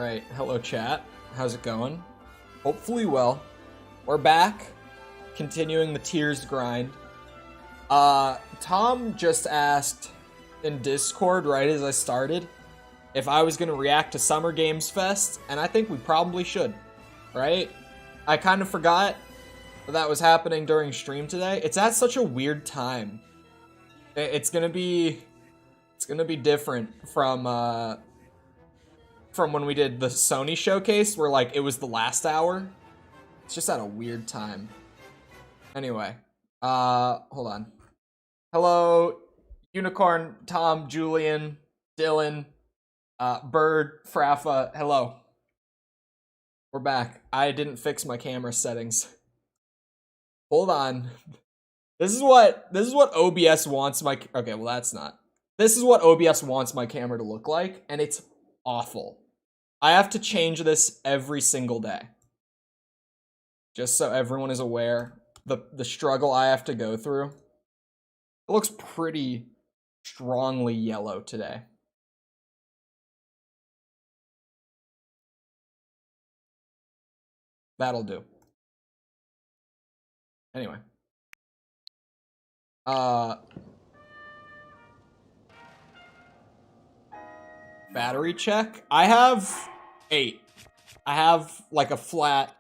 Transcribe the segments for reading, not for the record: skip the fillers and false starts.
Alright, hello chat. How's it going? Hopefully well. We're back, continuing the tiers grind. Tom just asked in Discord right as I started if I was gonna react to Summer Games Fest, and I think we probably should, right? I kind of forgot that was happening during stream today. It's at such a weird time. It's gonna be different from when we did the Sony showcase, where like it was the last hour. It's just at a weird time. Anyway, hold on. Hello, Unicorn, Tom, Julian, Dylan, Bird, Frafa. Hello. We're back. I didn't fix my camera settings. Hold on. This is what OBS wants my. Okay, well that's not. This is what OBS wants my camera to look like, and it's awful. I have to change this every single day. Just so everyone is aware, the struggle I have to go through. It looks pretty strongly yellow today. That'll do. Anyway. Battery check. I have 8. I have like a flat.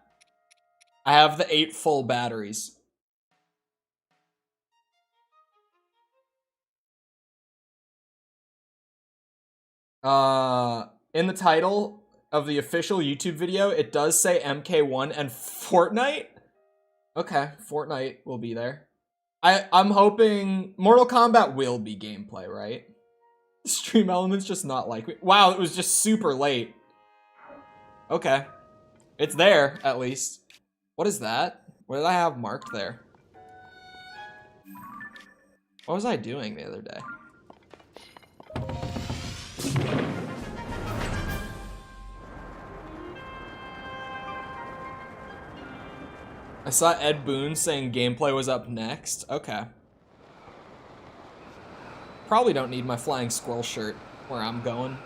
I have the 8 full batteries. In the title of the official YouTube video, it does say MK1 and Fortnite. Okay, Fortnite will be there. I'm hoping Mortal Kombat will be gameplay, right? Stream elements just not like me. Wow, it was just super late. Okay. It's there, at least. What is that? What did I have marked there? What was I doing the other day? I saw Ed Boon saying gameplay was up next. Okay. Probably don't need my flying squirrel shirt where I'm going.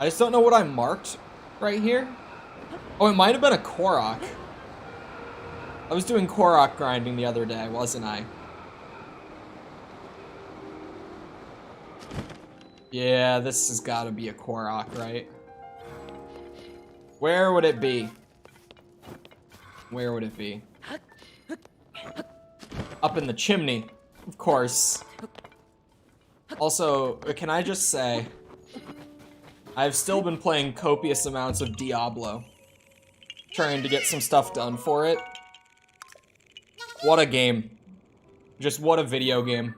I just don't know what I marked right here. Oh, it might have been a Korok. I was doing Korok grinding the other day, wasn't I? Yeah, this has got to be a Korok, right? Where would it be? Where would it be? Up in the chimney, of course. Also, can I just say, I've still been playing copious amounts of Diablo, trying to get some stuff done for it. What a game. Just what a video game.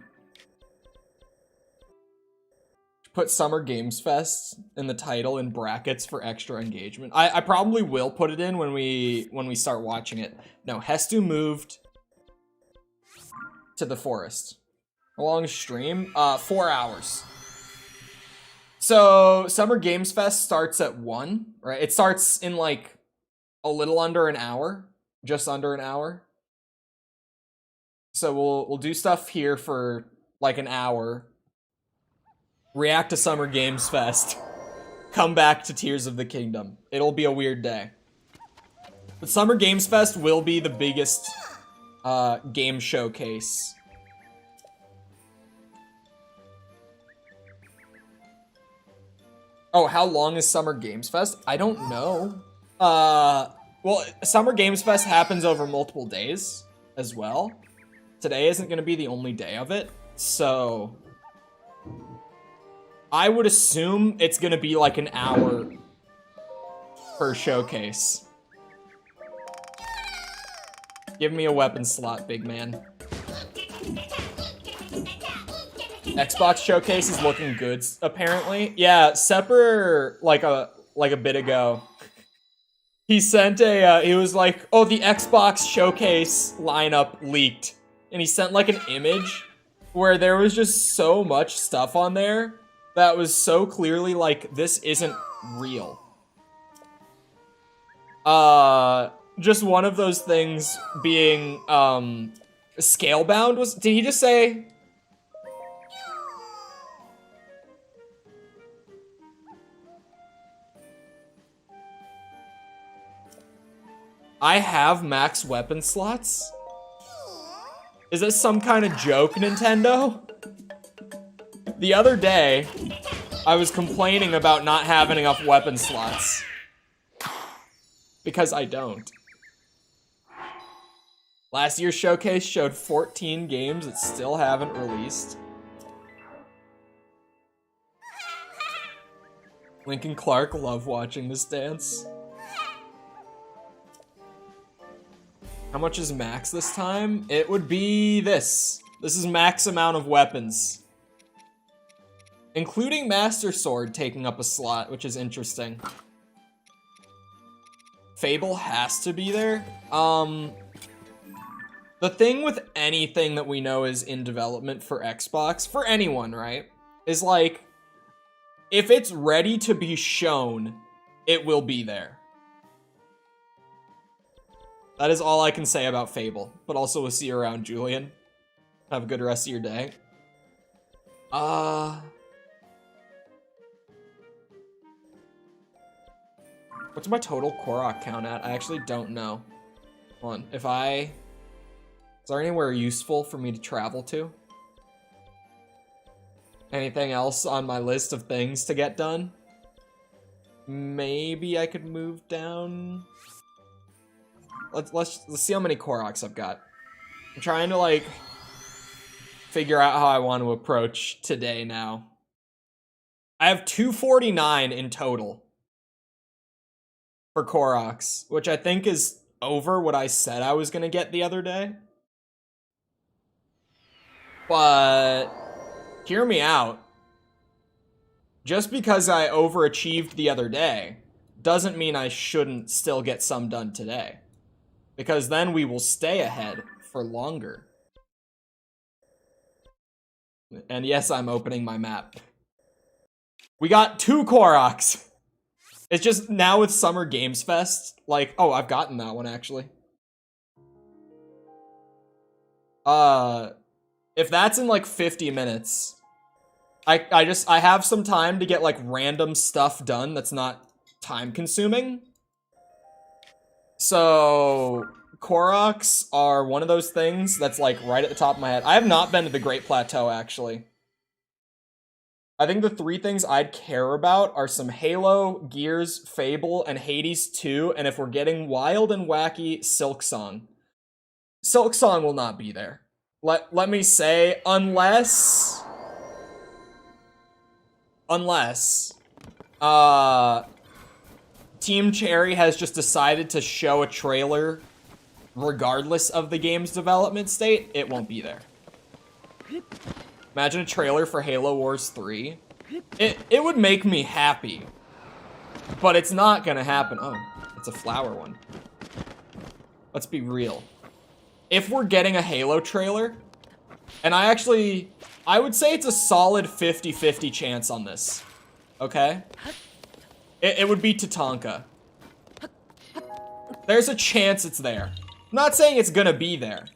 Put Summer Games Fest in the title in brackets for extra engagement. I probably will put it in when we start watching it. No, Hestu moved to the forest. How long is stream? 4 hours. So Summer Games Fest starts at 1, right? It starts in like a little under an hour, just under an hour. So we'll do stuff here for like an hour. React to Summer Games Fest. Come back to Tears of the Kingdom. It'll be a weird day. But Summer Games Fest will be the biggest game showcase. Oh, how long is Summer Games Fest? I don't know. Well, Summer Games Fest happens over multiple days as well. Today isn't going to be the only day of it, so I would assume it's going to be like an hour per showcase. Give me a weapon slot, big man. Xbox showcase is looking good, apparently. Yeah, Sepper, like a bit ago, he sent he was like, oh, the Xbox showcase lineup leaked. And he sent like an image where there was just so much stuff on there that was so clearly like, this isn't real. Just one of those things being, scale-bound was, did he just say? I have max weapon slots? Is this some kind of joke, Nintendo? The other day, I was complaining about not having enough weapon slots. Because I don't. Last year's showcase showed 14 games that still haven't released. Lincoln Clark love watching this dance. How much is max this time? It would be this. This is max amount of weapons. Including Master Sword taking up a slot, which is interesting. Fable has to be there. The thing with anything that we know is in development for Xbox, for anyone, right, is like, if it's ready to be shown, it will be there. That is all I can say about Fable, but also we'll see you around, Julian. Have a good rest of your day. What's my total Korok count at? I actually don't know. Hold on, is there anywhere useful for me to travel to? Anything else on my list of things to get done? Maybe I could move down. Let's see how many Koroks I've got. I'm trying to like figure out how I want to approach today now. I have 249 in total for Koroks, which I think is over what I said I was gonna get the other day. But hear me out. Just because I overachieved the other day doesn't mean I shouldn't still get some done today. Because then we will stay ahead for longer. And yes, I'm opening my map. We got 2 Koroks. It's just now with Summer Games Fest, like, oh, I've gotten that one actually. If that's in like 50 minutes, I have some time to get like random stuff done that's not time consuming. So Koroks are one of those things that's like right at the top of my head. I have not been to the Great Plateau actually. I think the 3 things I'd care about are some Halo, Gears, Fable, and Hades 2, and if we're getting wild and wacky, Silksong. Silksong will not be there. Let me say, unless Team Cherry has just decided to show a trailer regardless of the game's development state, it won't be there. Imagine a trailer for Halo Wars 3. It would make me happy, but it's not gonna happen. Oh, it's a flower one. Let's be real. If we're getting a Halo trailer, and I would say it's a solid 50-50 chance on this, okay? It would be Tatanka. There's a chance it's there. I'm not saying it's gonna be there.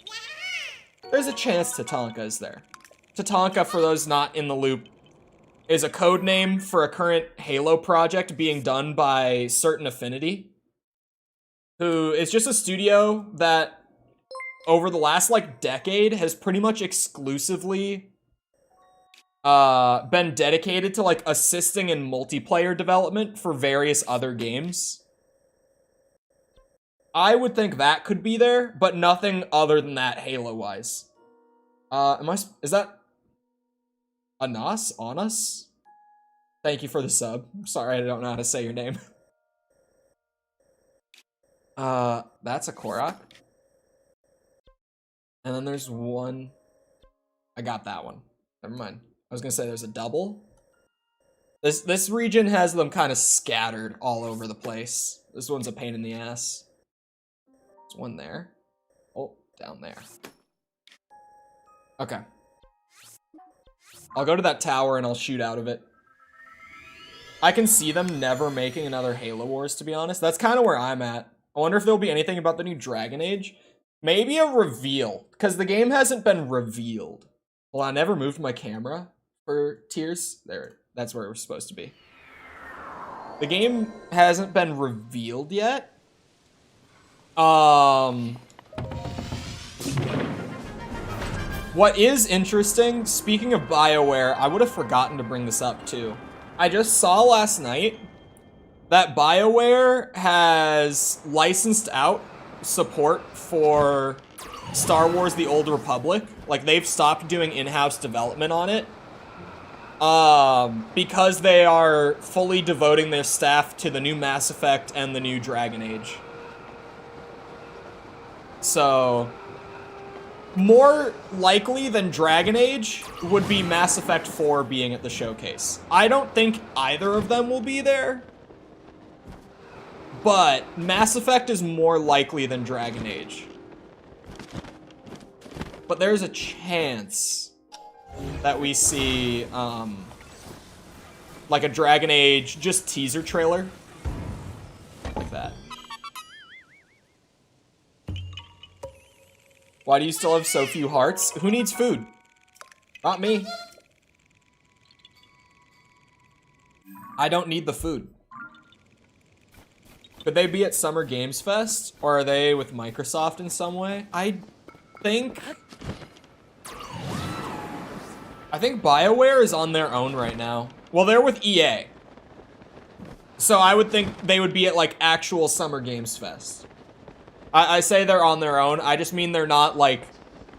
There's a chance Tatanka is there. Tatanka, for those not in the loop, is a code name for a current Halo project being done by Certain Affinity, who is just a studio that over the last like decade has pretty much exclusively been dedicated to like assisting in multiplayer development for various other games. I would think that could be there, but nothing other than that Halo-wise. Is that Anas? Anas? Thank you for the sub. I'm sorry, I don't know how to say your name. That's a Korok. And then there's one. I got that one. Never mind. I was gonna say there's a double. This region has them kind of scattered all over the place. This one's a pain in the ass. There's one there. Oh, down there. Okay. I'll go to that tower and I'll shoot out of it. I can see them never making another Halo Wars, to be honest. That's kind of where I'm at. I wonder if there'll be anything about the new Dragon Age. Maybe a reveal, because the game hasn't been revealed. Well, I never moved my camera for Tears. There, that's where it was supposed to be. The game hasn't been revealed yet. What is interesting, speaking of BioWare, I would have forgotten to bring this up too. I just saw last night that BioWare has licensed out support for Star Wars The Old Republic. Like, they've stopped doing in-house development on it. Because they are fully devoting their staff to the new Mass Effect and the new Dragon Age. So, more likely than Dragon Age would be Mass Effect 4 being at the showcase. I don't think either of them will be there, but Mass Effect is more likely than Dragon Age. But there's a chance that we see, like a Dragon Age just teaser trailer. Like that. Why do you still have so few hearts? Who needs food? Not me. I don't need the food. Could they be at Summer Games Fest? Or are they with Microsoft in some way? I think BioWare is on their own right now. Well, they're with EA. So I would think they would be at, like, actual Summer Games Fest. I say they're on their own. I just mean they're not, like,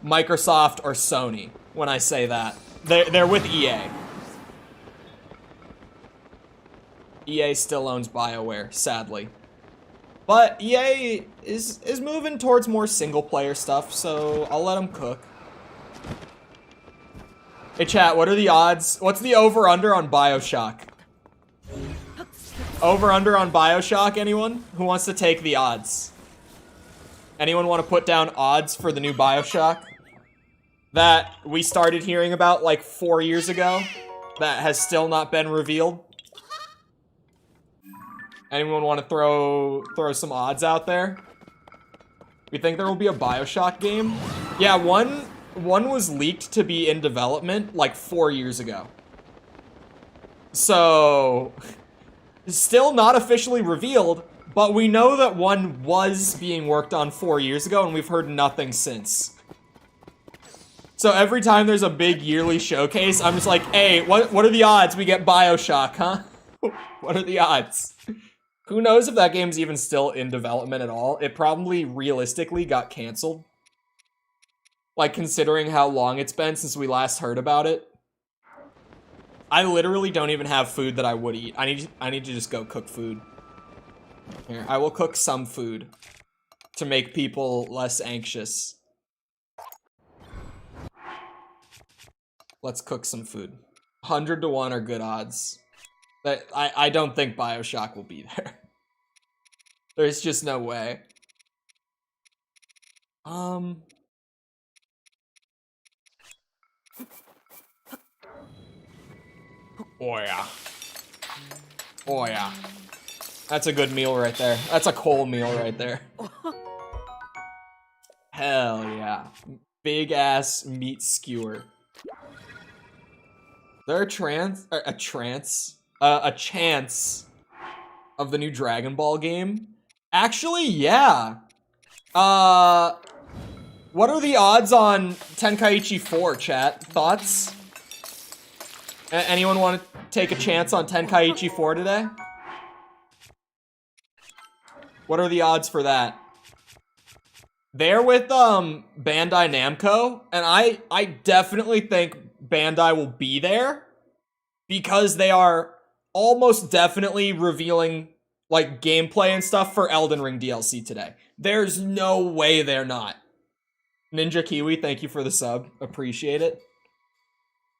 Microsoft or Sony when I say that. They're with EA. EA still owns BioWare, sadly. But EA is moving towards more single-player stuff, so I'll let them cook. Hey chat, what are the odds? What's the over-under on BioShock? Over-under on BioShock, anyone? Who wants to take the odds? Anyone want to put down odds for the new BioShock? That we started hearing about like 4 years ago? That has still not been revealed? Anyone want to throw some odds out there? We think there will be a BioShock game? Yeah, one was leaked to be in development like 4 years ago. So, still not officially revealed, but we know that one was being worked on 4 years ago and we've heard nothing since. So every time there's a big yearly showcase, I'm just like, hey, what are the odds we get BioShock, huh? What are the odds? Who knows if that game's even still in development at all? It probably realistically got canceled. Like, considering how long it's been since we last heard about it. I literally don't even have food that I would eat. I need to just go cook food. Here, I will cook some food to make people less anxious. Let's cook some food. 100 to 1 are good odds. But I don't think BioShock will be there. There's just no way. Oh yeah. Oh yeah. That's a good meal right there. That's a Chole meal right there. Hell yeah. Big ass meat skewer. Is there a chance of the new Dragon Ball game? Actually, yeah. What are the odds on Tenkaichi 4, chat? Thoughts? Anyone want to take a chance on Tenkaichi 4 today? What are the odds for that? They're with Bandai Namco, and I definitely think Bandai will be there because they are almost definitely revealing like gameplay and stuff for Elden Ring DLC today. There's no way they're not. Ninja Kiwi, thank you for the sub. Appreciate it.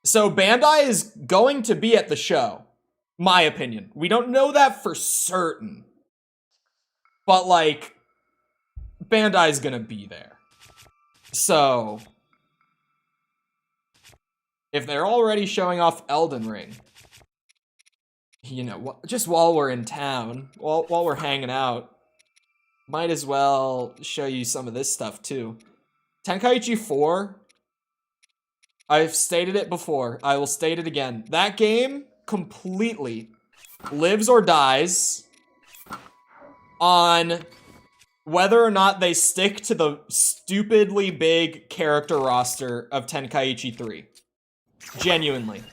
So Bandai is going to be at the show. My opinion. We don't know that for certain. But like, Bandai's gonna be there. So, if they're already showing off Elden Ring, you know, just while we're in town, while we're hanging out, might as well show you some of this stuff too. Tenkaichi 4, I've stated it before, I will state it again. That game completely lives or dies on whether or not they stick to the stupidly big character roster of Tenkaichi 3. Genuinely.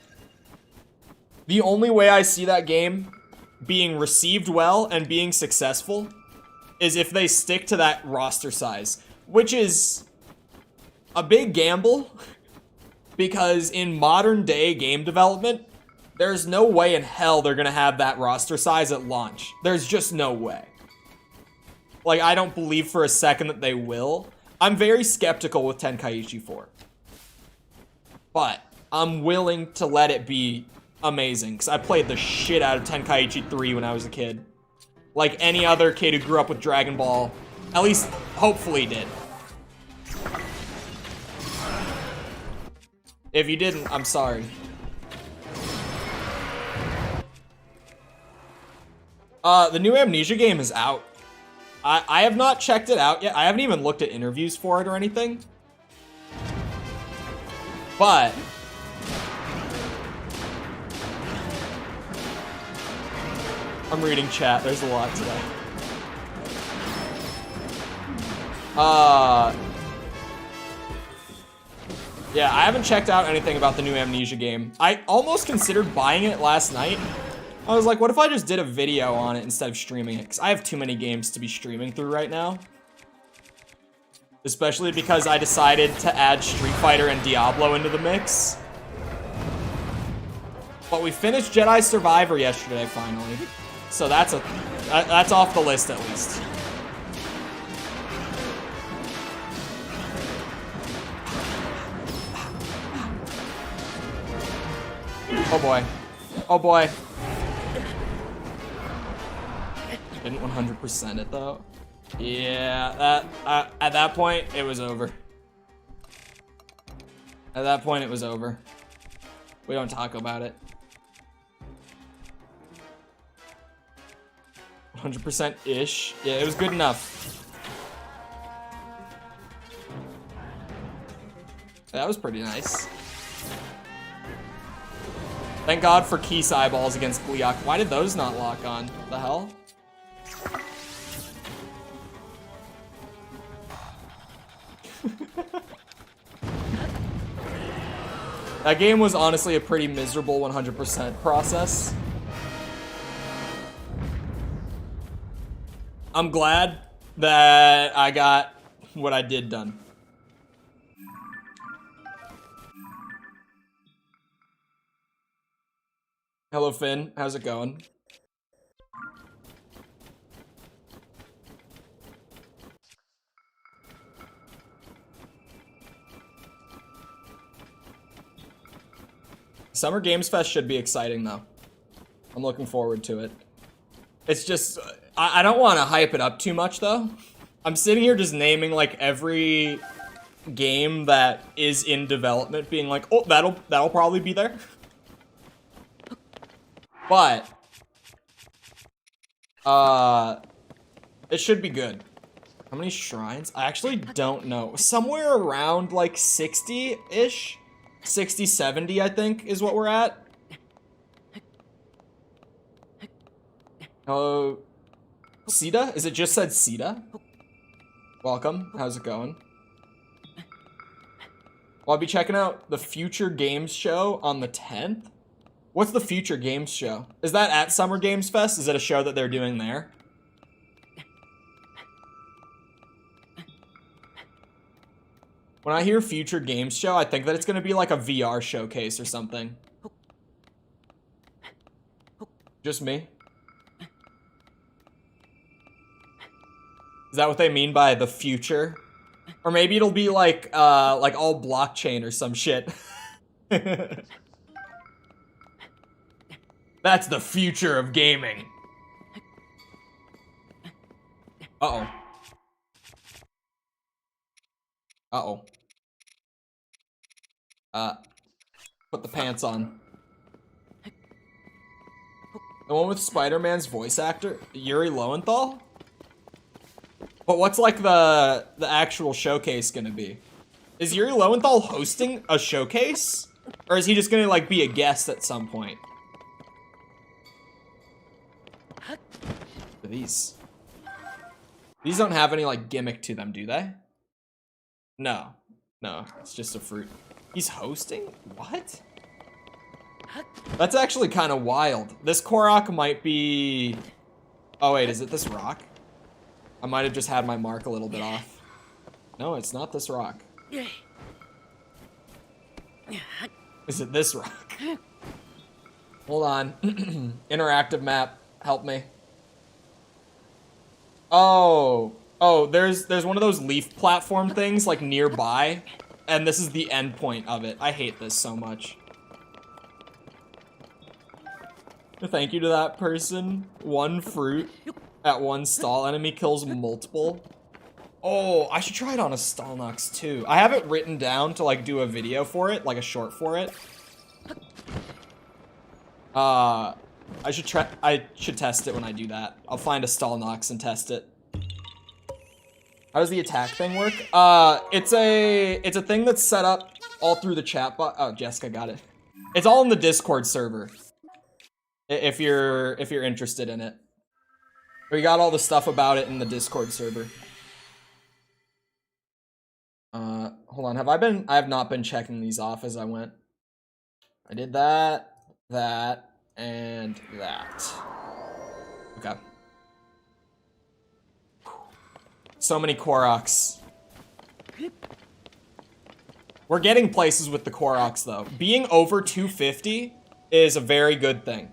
The only way I see that game being received well and being successful is if they stick to that roster size, which is a big gamble because in modern day game development, there's no way in hell they're gonna have that roster size at launch. There's just no way. Like, I don't believe for a second that they will. I'm very skeptical with Tenkaichi 4. But I'm willing to let it be amazing, because I played the shit out of Tenkaichi 3 when I was a kid. Like any other kid who grew up with Dragon Ball, at least hopefully did. If you didn't, I'm sorry. The new Amnesia game is out. I have not checked it out yet. I haven't even looked at interviews for it or anything. But I'm reading chat. There's a lot today. Yeah, I haven't checked out anything about the new Amnesia game. I almost considered buying it last night. I was like, what if I just did a video on it instead of streaming it? Because I have too many games to be streaming through right now. Especially because I decided to add Street Fighter and Diablo into the mix. But we finished Jedi Survivor yesterday, finally. So that's off the list at least. Oh boy. Oh boy. Didn't 100% it though. Yeah, at that point, it was over. At that point, it was over. We don't talk about it. 100%-ish. Yeah, it was good enough. That was pretty nice. Thank God for Keese eyeballs against Gleok. Why did those not lock on? What the hell? That game was honestly a pretty miserable 100% process. I'm glad that I got what I did done. Hello, Finn. How's it going? Summer Games Fest should be exciting, though. I'm looking forward to it. It's just, I don't want to hype it up too much, though. I'm sitting here just naming, like, every game that is in development, being like, oh, that'll probably be there. But, it should be good. How many shrines? I actually don't know. Somewhere around, like, 60-ish? 60, 70, I think, is what we're at. Hello, Sita? Is it just said Sita? Welcome. How's it going? Well, I'll be checking out the Future Games Show on the 10th. What's the Future Games Show? Is that at Summer Games Fest? Is it a show that they're doing there? When I hear Future Games Show, I think that it's going to be like a VR showcase or something. Just me? Is that what they mean by the future? Or maybe it'll be like all blockchain or some shit. That's the future of gaming. Uh-oh. Uh-oh. Put the pants on. The one with Spider-Man's voice actor? Yuri Lowenthal? But what's like the actual showcase gonna be? Is Yuri Lowenthal hosting a showcase? Or is he just gonna like be a guest at some point? What are these? These don't have any like gimmick to them, do they? No. No, it's just a fruit. He's hosting? What? That's actually kind of wild. This Korok might be... Oh wait, is it this rock? I might have just had my mark a little bit off. No, it's not this rock. Is it this rock? Hold on. Interactive map, help me. Oh, there's one of those leaf platform things like nearby, and this is the end point of it. I hate this so much. Thank you to that person. One fruit at one stall. Enemy kills multiple. Oh, I should try it on a Stalnox too. I have it written down to like do a video for it, like a short for it. I should test it when I do that. I'll find a Stalnox and test it. How does the attack thing work? It's a thing that's set up all through the chat box. Oh, Jessica got it. It's all in the Discord server. If you're interested in it. We got all the stuff about it in the Discord server. Hold on. I have not been checking these off as I went. I did that, and that. Okay. So many Koroks. We're getting places with the Koroks, though. Being over 250 is a very good thing.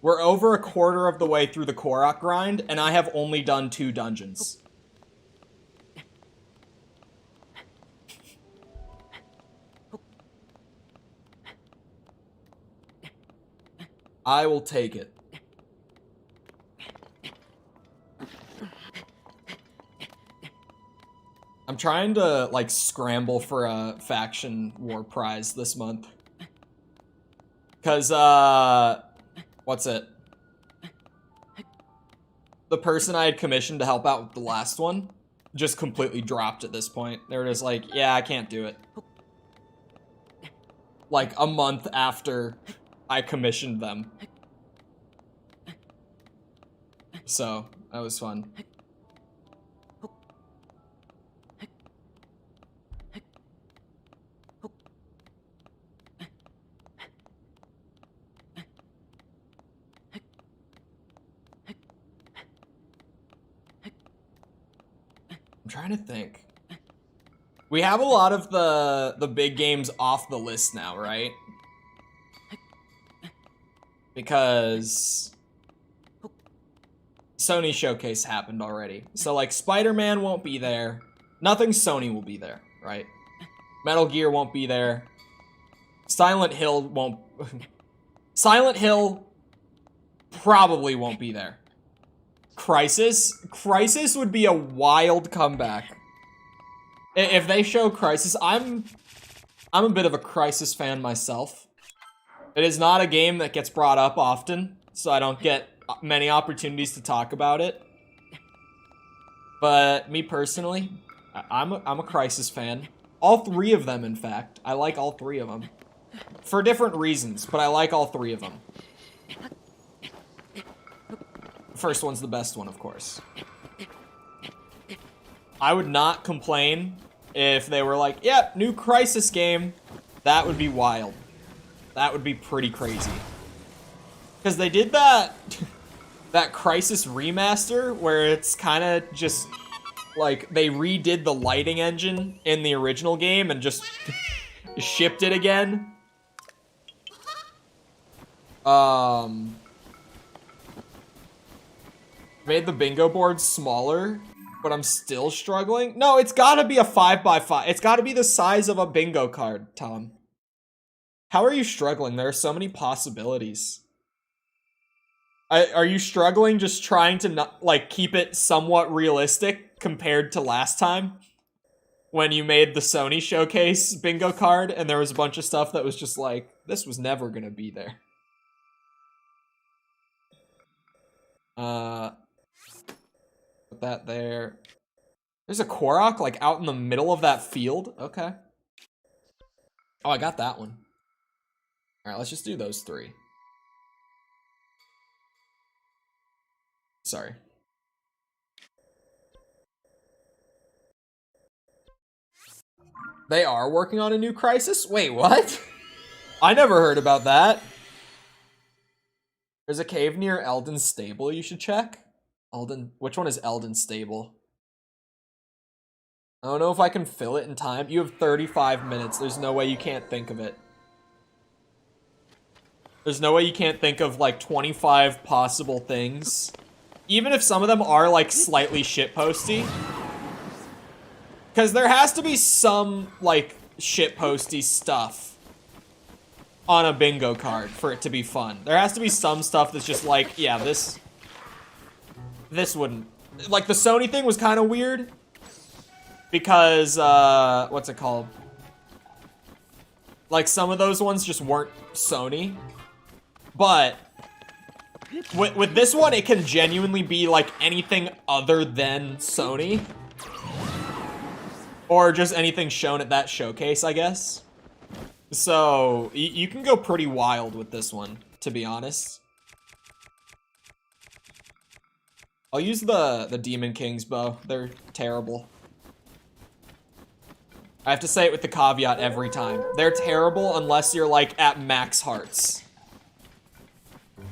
We're over a quarter of the way through the Korok grind, and I have only done 2 dungeons. I will take it. I'm trying to, like, scramble for a faction war prize this month. Because, what's it? The person I had commissioned to help out with the last one just completely dropped at this point. They were just like, yeah, I can't do it. Like, a month after I commissioned them. So, that was fun. I'm trying to think. We have a lot of the big games off the list now, right? Because Sony Showcase happened already. So, like, Spider-Man won't be there. Nothing Sony will be there, right? Metal Gear won't be there. Silent Hill won't... Silent Hill probably won't be there. Crisis would be a wild comeback. If they show Crisis, I'm a bit of a Crisis fan myself. It is not a game that gets brought up often, so I don't get many opportunities to talk about it. But me personally, I'm a Crisis fan. All 3 of them, in fact. I like all 3 of them. For different reasons, but I like all 3 of them. The first one's the best one, of course. I would not complain if they were like, yep, new Crisis game. That would be wild. That would be pretty crazy. Because they did that Crisis remaster where it's kind of just like they redid the lighting engine in the original game and just shipped it again. Made the bingo board smaller, but I'm still struggling. No, it's gotta be a 5x5. It's gotta be the size of a bingo card, Tom. How are you struggling? There are so many possibilities. Are you struggling just trying to not, like, keep it somewhat realistic compared to last time? When you made the Sony Showcase bingo card and there was a bunch of stuff that was just like, this was never gonna be there. Put that there. There's a Korok, like, out in the middle of that field. Okay. Oh, I got that one. Alright, let's just do those 3. Sorry. They are working on a new Crisis? Wait, what? I never heard about that. There's a cave near Eldon's stable you should check. Eldon, which one is Eldon's stable? I don't know if I can fill it in time. You have 35 minutes. There's no way you can't think of it. There's no way you can't think of like 25 possible things. Even if some of them are like slightly shitposty. Because there has to be some like shitposty stuff on a bingo card for it to be fun. There has to be some stuff that's just like, yeah, this wouldn't. Like the Sony thing was kind of weird. Because, what's it called? Like, some of those ones just weren't Sony. But, with this one, it can genuinely be, like, anything other than Sony. Or just anything shown at that showcase, I guess. So, you can go pretty wild with this one, to be honest. I'll use the Demon King's bow. They're terrible. I have to say it with the caveat every time. They're terrible unless you're like at max hearts.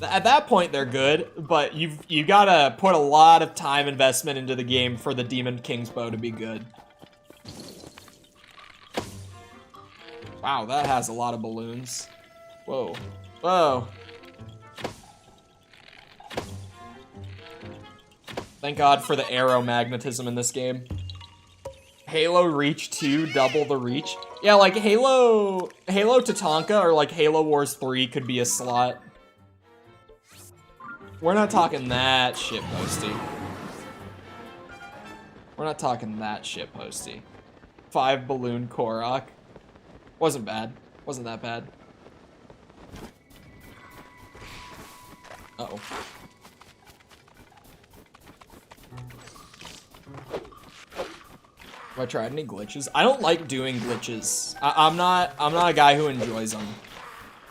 At that point, they're good, but you gotta put a lot of time investment into the game for the Demon King's bow to be good. Wow, that has a lot of balloons. Whoa. Whoa. Thank God for the arrow magnetism in this game. Halo Reach 2, double the reach. Yeah, like Halo Tatanka or like Halo Wars 3 could be a slot. We're not talking that shitposty. We're not talking that shitposty. 5 balloon Korok. Wasn't bad. Wasn't that bad. Uh-oh. Have I tried any glitches? I don't like doing glitches. I'm not a guy who enjoys them.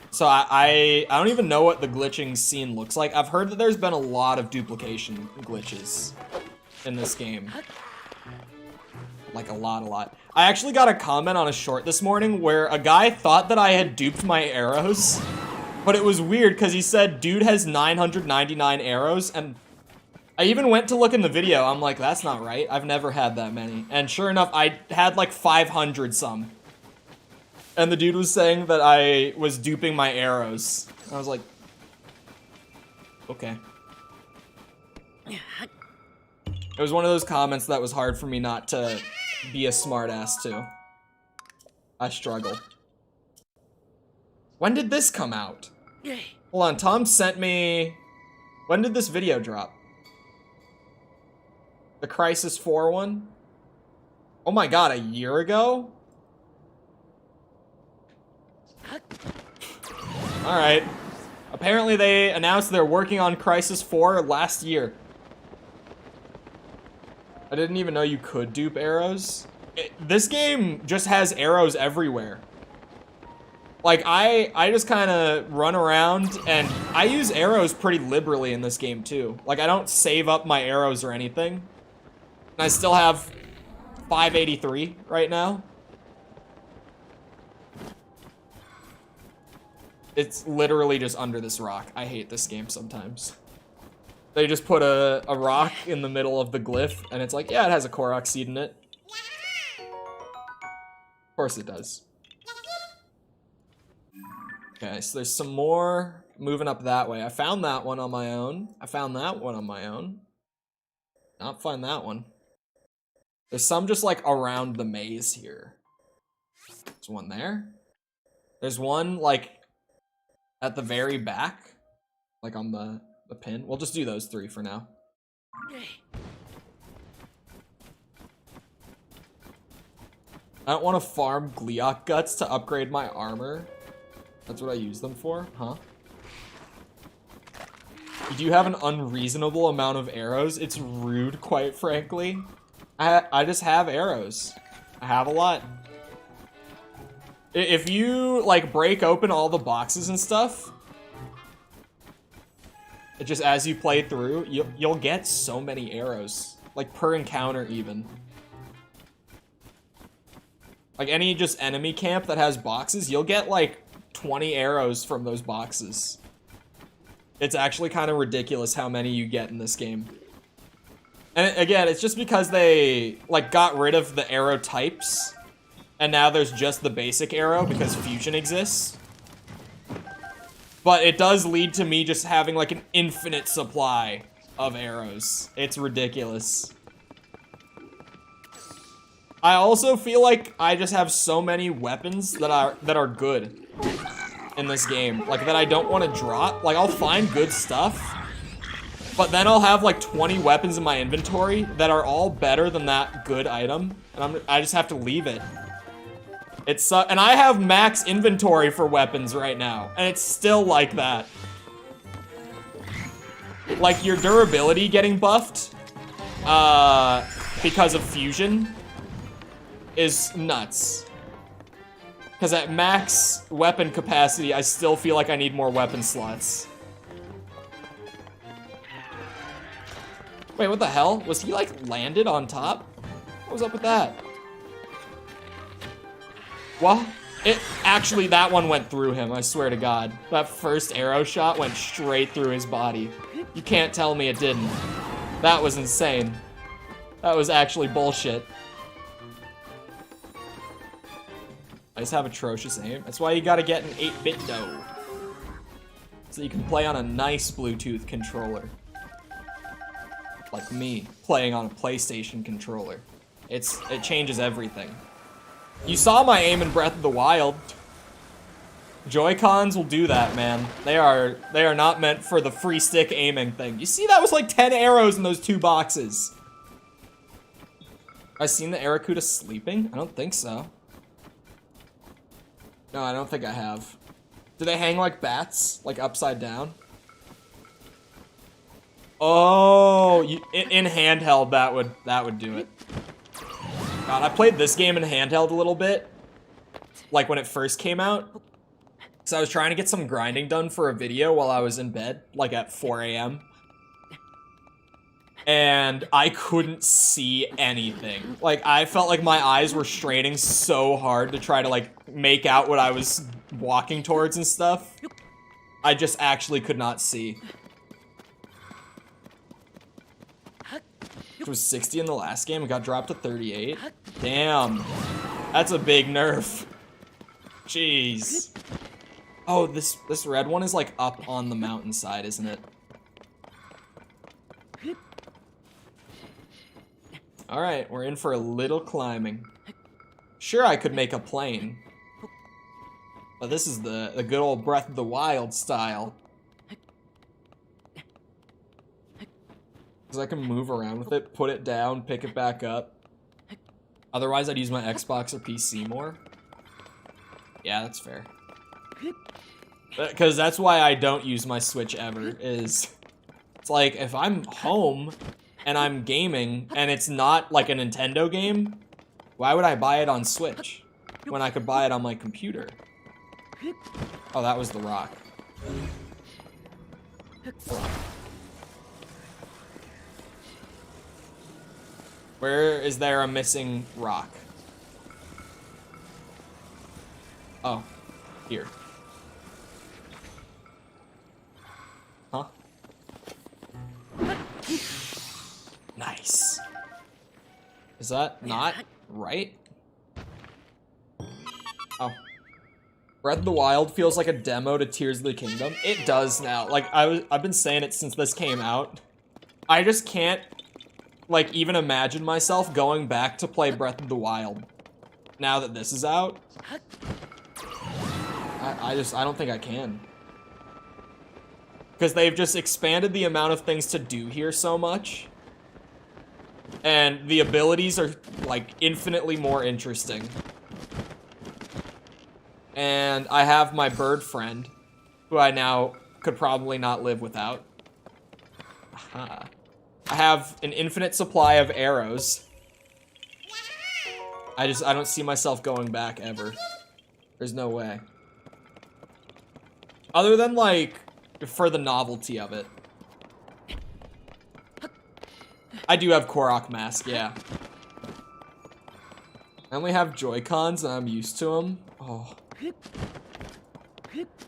So I don't even know what the glitching scene looks like. I've heard that there's been a lot of duplication glitches in this game. Like a lot. I actually got a comment on a short this morning where a guy thought that I had duped my arrows. But it was weird because he said, dude has 999 arrows, and I even went to look in the video. I'm like, that's not right. I've never had that many. And sure enough, I had like 500 some. And the dude was saying that I was duping my arrows. I was like, okay. It was one of those comments that was hard for me not to be a smartass to. I struggle. When did this come out? Hold on, Tom sent me... When did this video drop? The Crisis 4 one? Oh my god, a year ago? Alright. Apparently they announced they're working on Crisis 4 last year. I didn't even know you could dupe arrows. This game just has arrows everywhere. Like, I just kind of run around, and I use arrows pretty liberally in this game, too. Like, I don't save up my arrows or anything. And I still have 583 right now. It's literally just under this rock. I hate this game sometimes. They just put a rock in the middle of the glyph, and it's like, yeah, it has a Korok seed in it. Of course it does. Okay, so there's some more moving up that way. I found that one on my own. I found that one on my own. Not find that one. There's some just like around the maze here. There's one there. There's one like at the very back, like on the pin. We'll just do those 3 for now. I don't want to farm Gliok guts to upgrade my armor. That's what I use them for, huh? You do have an unreasonable amount of arrows. It's rude, quite frankly. I just have arrows. I have a lot. If you, like, break open all the boxes and stuff, it just as you play through, you'll get so many arrows. Like, per encounter, even. Like any just enemy camp that has boxes, you'll get like 20 arrows from those boxes. It's actually kind of ridiculous how many you get in this game. And again, it's just because they like got rid of the arrow types, and now there's just the basic arrow because fusion exists. But it does lead to me just having like an infinite supply of arrows. It's ridiculous. I also feel like I just have so many weapons that are good in this game. Like that I don't want to drop. Like I'll find good stuff, but then I'll have like 20 weapons in my inventory that are all better than that good item, and I just have to leave it. And I have max inventory for weapons right now, and it's still like that. Like your durability getting buffed because of fusion is nuts. Because at max weapon capacity, I still feel like I need more weapon slots. Wait, what the hell? Was he like landed on top? What was up with that? Well, actually, that one went through him, I swear to God. That first arrow shot went straight through his body. You can't tell me it didn't. That was insane. That was actually bullshit. I just have atrocious aim. That's why you gotta get an 8-bit dough. So you can play on a nice Bluetooth controller. Like me, playing on a PlayStation controller. It changes everything. You saw my aim in Breath of the Wild. Joy-Cons will do that, man. They are not meant for the free stick aiming thing. You see that was like 10 arrows in those 2 boxes. Have I seen the Aracuda sleeping? I don't think so. No, I don't think I have. Do they hang like bats? Like upside down? Oh, in handheld that would do it. God, I played this game in handheld a little bit, like when it first came out. So I was trying to get some grinding done for a video while I was in bed, like at 4 a.m. And I couldn't see anything. Like, I felt like my eyes were straining so hard to try to, like, make out what I was walking towards and stuff. I just actually could not see. It was 60 in the last game. It got dropped to 38. Damn. That's a big nerf. Jeez. Oh, this red one is, like, up on the mountainside, isn't it? Alright, we're in for a little climbing. Sure, I could make a plane. But this is the good old Breath of the Wild style. Because I can move around with it, put it down, pick it back up. Otherwise, I'd use my Xbox or PC more. Yeah, that's fair. Because that's why I don't use my Switch ever, is... It's like, if I'm home... and I'm gaming, and it's not like a Nintendo game, why would I buy it on Switch when I could buy it on my computer? Oh, that was the rock. Where is there a missing rock? Oh, here. Huh? Nice. Is that not right? Oh. Breath of the Wild feels like a demo to Tears of the Kingdom. It does now. Like, I've been saying it since this came out. I just can't, like, even imagine myself going back to play Breath of the Wild now that this is out. I don't think I can. Because they've just expanded the amount of things to do here so much. And the abilities are, like, infinitely more interesting. And I have my bird friend, who I now could probably not live without. Aha. I have an infinite supply of arrows. I don't see myself going back ever. There's no way. Other than, like, for the novelty of it. I do have Korok Mask, yeah. I only have Joy-Cons and I'm used to them. Oh.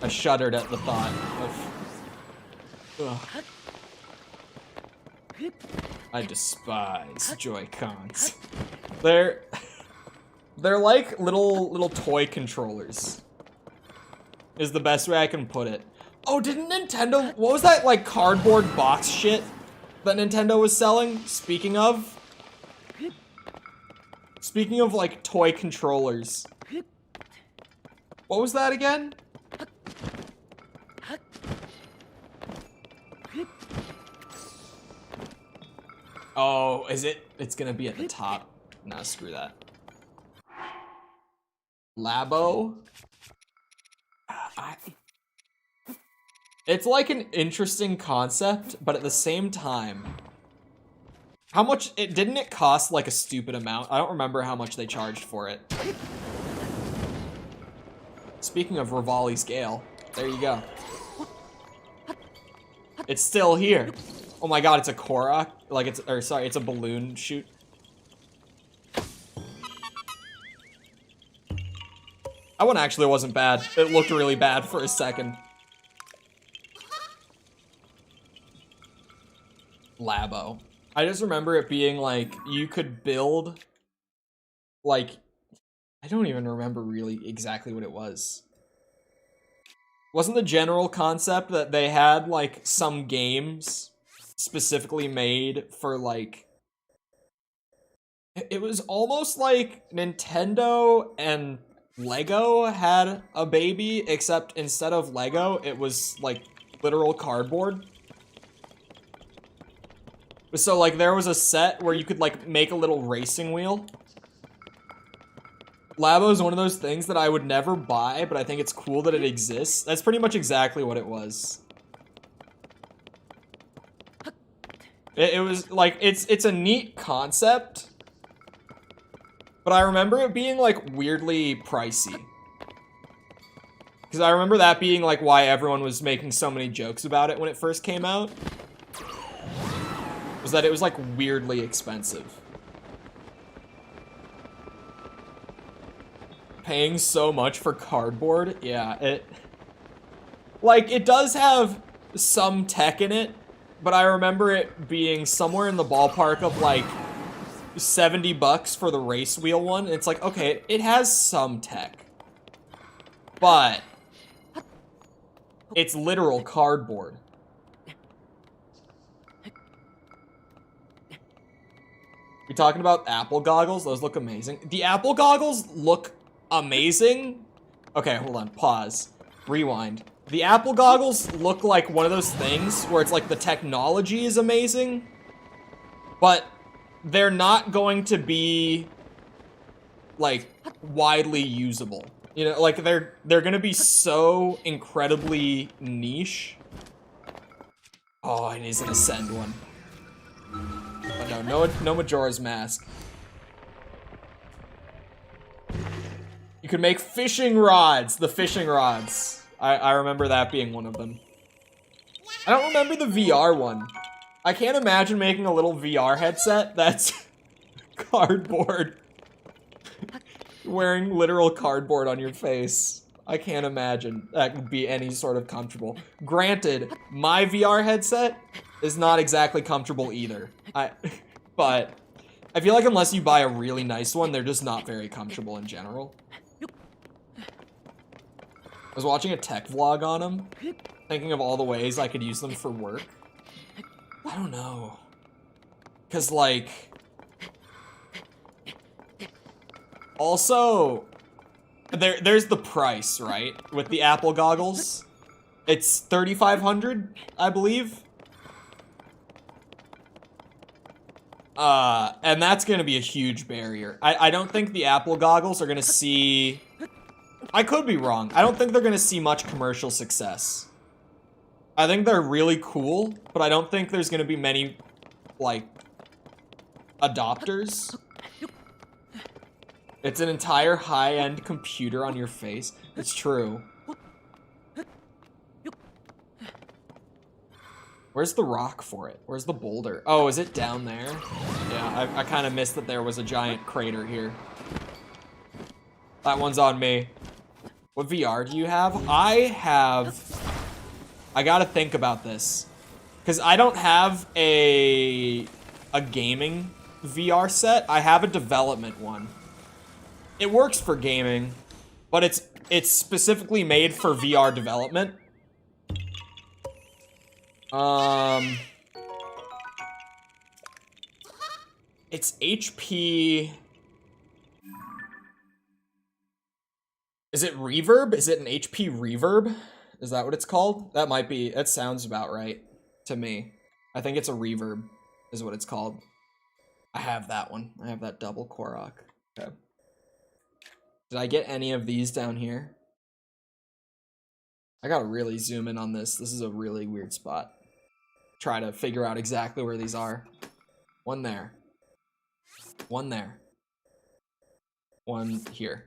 I shuddered at the thought of... Ugh. I despise Joy-Cons. They're like little toy controllers. Is the best way I can put it. Oh, didn't Nintendo... What was that, like, cardboard box shit that Nintendo was selling? Speaking of, like, toy controllers. What was that again? Oh, is it? It's gonna be at the top. Nah, screw that. Labo? It's like an interesting concept, but at the same time, how much, didn't it cost like a stupid amount? I don't remember how much they charged for it. Speaking of Rivali's Gale, there you go. It's still here. Oh my god, it's a Korok? Like it's, or sorry, it's a balloon shoot. That one actually wasn't bad. It looked really bad for a second. Labo. I just remember it being like, you could build, like, I don't even remember really exactly what it was. Wasn't the general concept that they had, like, some games specifically made for, like... It was almost like Nintendo and Lego had a baby, except instead of Lego, it was, like, literal cardboard. So, like, there was a set where you could, like, make a little racing wheel. Labo is one of those things that I would never buy, but I think it's cool that it exists. That's pretty much exactly what it was. It was, like, it's a neat concept, but I remember it being, like, weirdly pricey. Because I remember that being, like, why everyone was making so many jokes about it when it first came out. Was that it was, like, weirdly expensive. Paying so much for cardboard? Yeah, it... Like, it does have some tech in it, but I remember it being somewhere in the ballpark of, like, 70 bucks for the race wheel one. It's like, okay, it has some tech. But... it's literal cardboard. We talking about Apple goggles? Those look amazing. The Apple goggles look amazing. Okay, hold on. Pause. Rewind. The Apple goggles look like one of those things where it's like the technology is amazing, but they're not going to be like widely usable. You know, like they're gonna be so incredibly niche. Oh, it is an Ascend one. Oh, no Majora's Mask. You could make fishing rods. The fishing rods. I remember that being one of them. I don't remember the VR one. I can't imagine making a little VR headset that's cardboard. Wearing literal cardboard on your face. I can't imagine that would be any sort of comfortable. Granted, my VR headset is not exactly comfortable either. But I feel like unless you buy a really nice one, they're just not very comfortable in general. I was watching a tech vlog on them, thinking of all the ways I could use them for work. I don't know. 'Cause like... Also, there's the price, right? With the Apple goggles. It's $3,500, I believe. And that's gonna be a huge barrier. I don't think the Apple goggles are gonna see... I could be wrong. I don't think they're gonna see much commercial success. I think they're really cool, but I don't think there's gonna be many, like, adopters. It's an entire high-end computer on your face. It's true. Where's the rock for it? Where's the boulder? Oh, is it down there? Yeah, I kind of missed that there was a giant crater here. That one's on me. What VR do you have? I gotta think about this. Because I don't have a gaming VR set. I have a development one. It works for gaming, but it's specifically made for VR development. It's HP. Is it reverb? Is it an HP reverb? Is that what it's called? That might be. That sounds about right to me. I think it's a reverb is what it's called. I have that one. I have that double Korok. Okay. Did I get any of these down here? I gotta really zoom in on this. This is a really weird spot. Try to figure out exactly where these are. One there. One there. One here.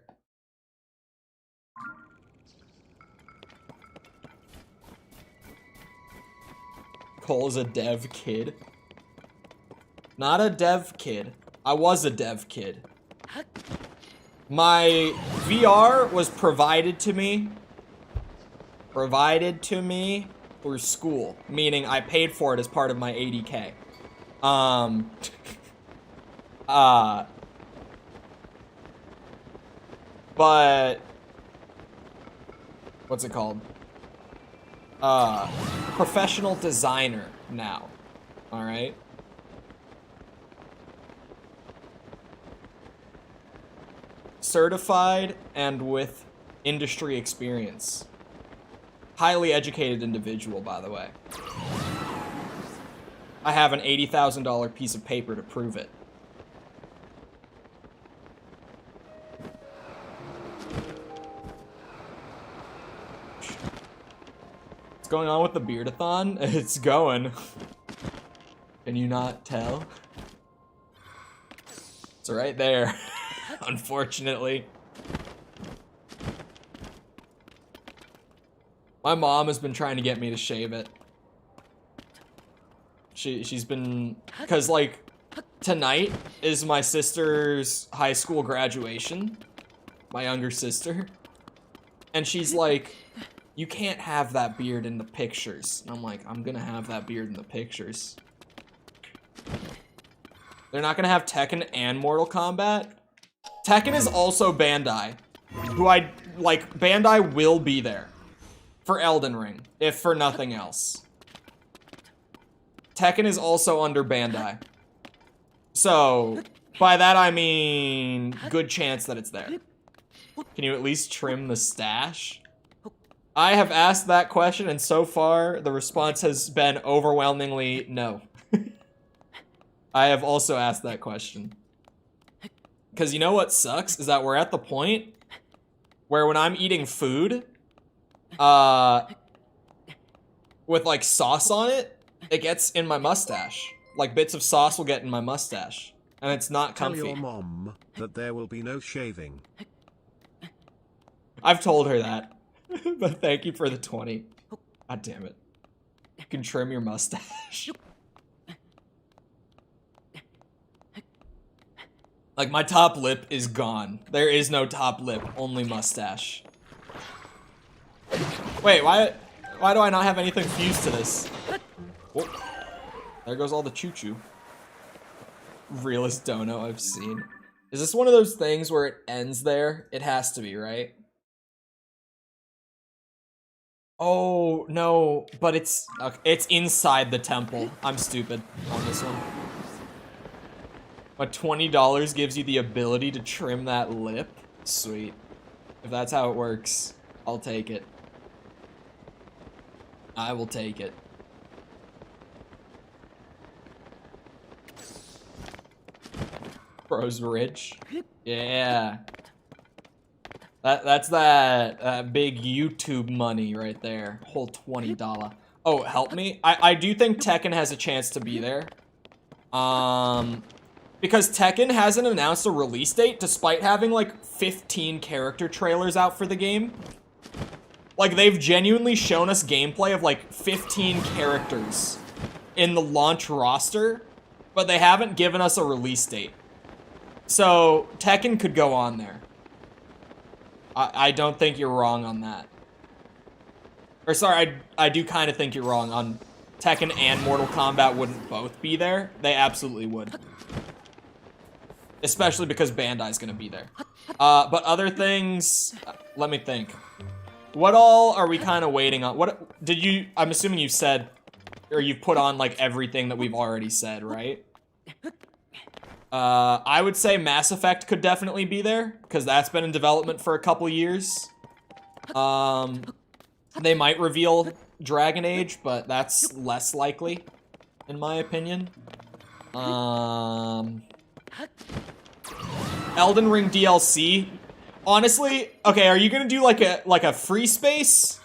Cole's a dev kid. Not a dev kid. I was a dev kid. My VR was provided to me through school, meaning I paid for it as part of my 80K. But what's it called? Professional designer now. All right. Certified and with industry experience. Highly educated individual, by the way. I have an $80,000 piece of paper to prove it. What's going on with the beardathon? It's going. Can you not tell? It's right there. Unfortunately. My mom has been trying to get me to shave it. She's been, cause like tonight is my sister's high school graduation, my younger sister, and she's like, you can't have that beard in the pictures. And I'm like, I'm gonna have that beard in the pictures. They're not gonna have Tekken and Mortal Kombat. Tekken is also Bandai, who Bandai will be there for Elden Ring, if for nothing else. Tekken is also under Bandai. So, by that I mean, good chance that it's there. Can you at least trim the stash? I have asked that question, and so far, the response has been overwhelmingly no. I have also asked that question. Because you know what sucks? Is that we're at the point where when I'm eating food, with like sauce on it, it gets in my mustache. Like bits of sauce will get in my mustache. And it's not comfy. Tell your mom that there will be no shaving. I've told her that. But thank you for the 20. God damn it. You can trim your mustache. Like my top lip is gone. There is no top lip, only mustache. Wait, why do I not have anything fused to this? Oh, there goes all the choo-choo. Realest dono I've seen. Is this one of those things where it ends there? It has to be, right? Oh, no, but it's inside the temple. I'm stupid on this one. But $20 gives you the ability to trim that lip? Sweet. If that's how it works, I'll take it. I will take it. Bro's rich. Yeah. That's that big YouTube money right there. Whole $20. Oh, help me? I do think Tekken has a chance to be there. Because Tekken hasn't announced a release date despite having like 15 character trailers out for the game. Like they've genuinely shown us gameplay of like 15 characters in the launch roster, but they haven't given us a release date. So Tekken could go on there. I don't think you're wrong on that. Or sorry, I do kind of think you're wrong on Tekken and Mortal Kombat wouldn't both be there. They absolutely would. Especially because Bandai's gonna be there. But other things, let me think. What all are we kind of waiting on? What did you, I'm assuming you said, or you've put on like everything that we've already said, right? I would say Mass Effect could definitely be there, because that's been in development for a couple years. They might reveal Dragon Age, but that's less likely, in my opinion. Elden Ring DLC. Honestly, okay, are you gonna do like a free space?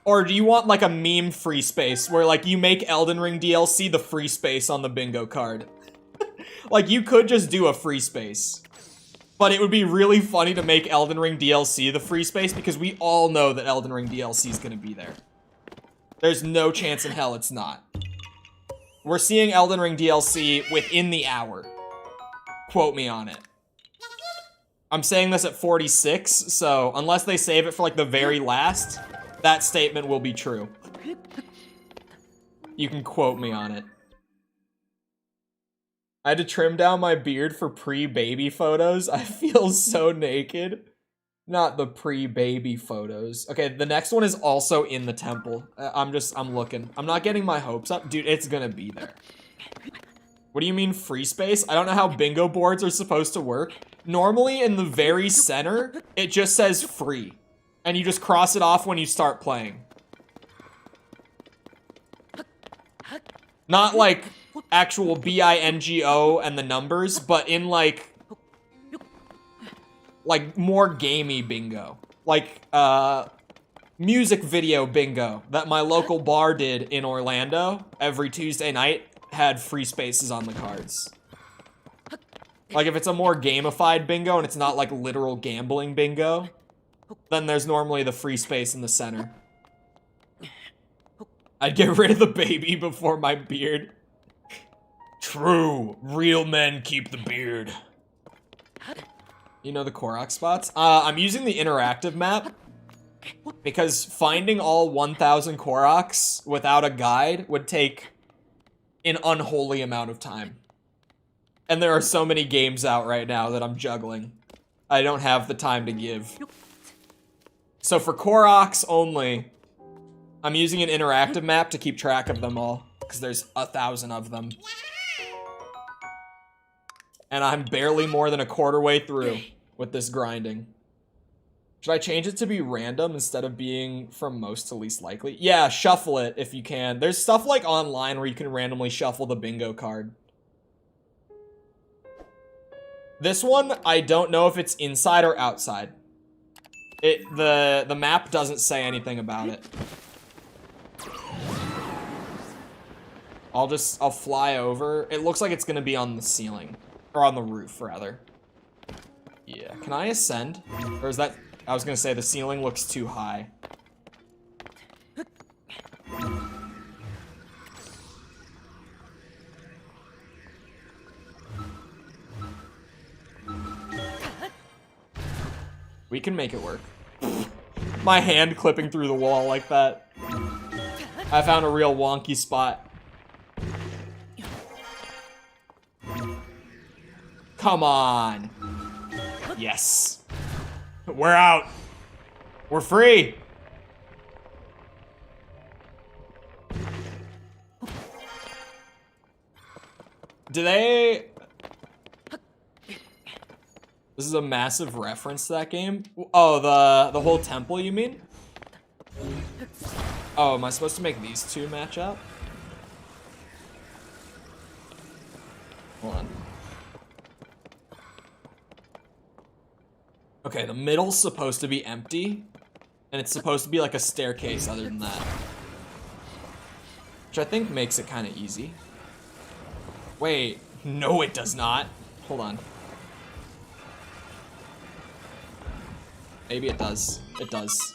Or do you want like a meme free space where like you make Elden Ring DLC the free space on the bingo card? Like you could just do a free space. But it would be really funny to make Elden Ring DLC the free space because we all know that Elden Ring DLC is gonna be there. There's no chance in hell it's not. We're seeing Elden Ring DLC within the hour. Quote me on it. I'm saying this at 46, so unless they save it for like the very last, that statement will be true. You can quote me on it. I had to trim down my beard for pre-baby photos. I feel so naked. Not the pre-baby photos. Okay, the next one is also in the temple. I'm looking. I'm not getting my hopes up. Dude, it's gonna be there. What do you mean free space? I don't know how bingo boards are supposed to work. Normally in the very center, it just says free. And you just cross it off when you start playing. Not like actual BINGO and the numbers, but in like more gamey bingo. Like, music video bingo that my local bar did in Orlando every Tuesday night had free spaces on the cards. Like, if it's a more gamified bingo and it's not like literal gambling bingo, then there's normally the free space in the center. I'd get rid of the baby before my beard. True. Real men keep the beard. You know the Korok spots? I'm using the interactive map because finding all 1,000 Koroks without a guide would take an unholy amount of time. And there are so many games out right now that I'm juggling. I don't have the time to give. So for Koroks only, I'm using an interactive map to keep track of them all, because there's 1,000 of them. And I'm barely more than a quarter way through with this grinding. Should I change it to be random instead of being from most to least likely? Yeah, shuffle it if you can. There's stuff like online where you can randomly shuffle the bingo card. This one, I don't know if it's inside or outside. The map doesn't say anything about it. I'll fly over. It looks like it's gonna be on the ceiling. Or on the roof, rather. Yeah, can I ascend? Or is that, I was gonna say the ceiling looks too high. We can make it work. My hand clipping through the wall like that. I found a real wonky spot. Come on. Yes. We're out. We're free. Do they... This is a massive reference to that game. Oh, the whole temple, you mean? Oh, am I supposed to make these two match up? Hold on. Okay, the middle's supposed to be empty, and it's supposed to be like a staircase other than that. Which I think makes it kind of easy. Wait, no it does not. Hold on. Maybe it does. It does.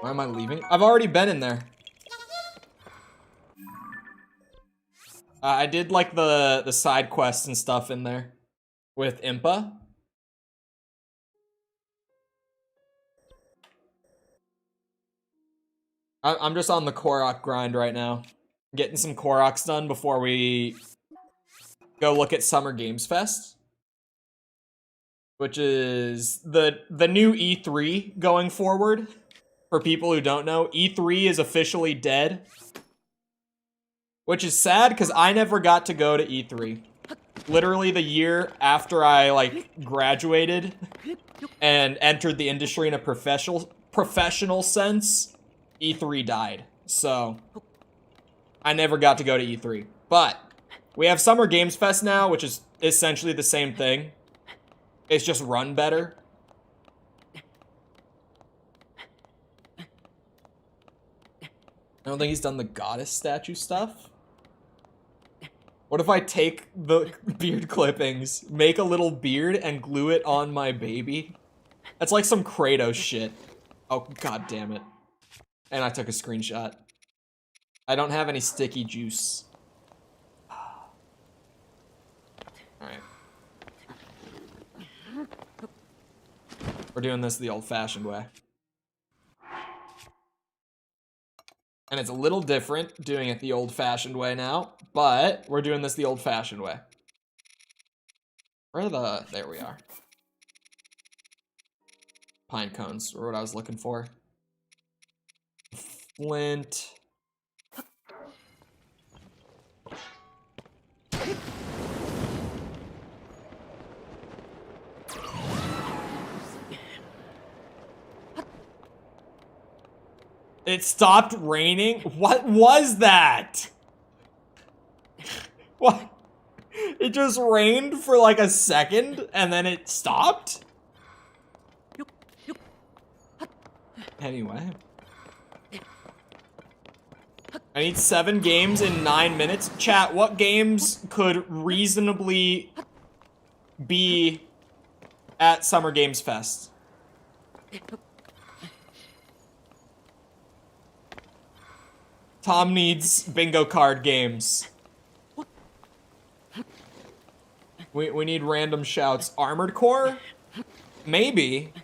Why am I leaving? I've already been in there. I did like the side quests and stuff in there. with Impa. I'm just on the Korok grind right now. Getting some Koroks done before we go look at Summer Games Fest. Which is the new E3 going forward. For people who don't know, E3 is officially dead. Which is sad, because I never got to go to E3. Literally the year after I, like, graduated and entered the industry in a professional sense, E3 died. So, I never got to go to E3. But, we have Summer Games Fest now, which is essentially the same thing. It's just run better. I don't think he's done the goddess statue stuff. What if I take the beard clippings, make a little beard, and glue it on my baby? That's like some Kratos shit. Oh, god damn it. And I took a screenshot. I don't have any sticky juice. Alright. We're doing this the old-fashioned way. And it's a little different doing it the old-fashioned way now, but we're doing this the old-fashioned way. Where are the... There we are. Pine cones were what I was looking for. Flint. It stopped raining? What was that? What? It just rained for like a second and then it stopped? Anyway. I need 7 games in 9 minutes. Chat, what games could reasonably be at Summer Games Fest? Tom needs bingo card games. We need random shouts. Armored Core? Maybe.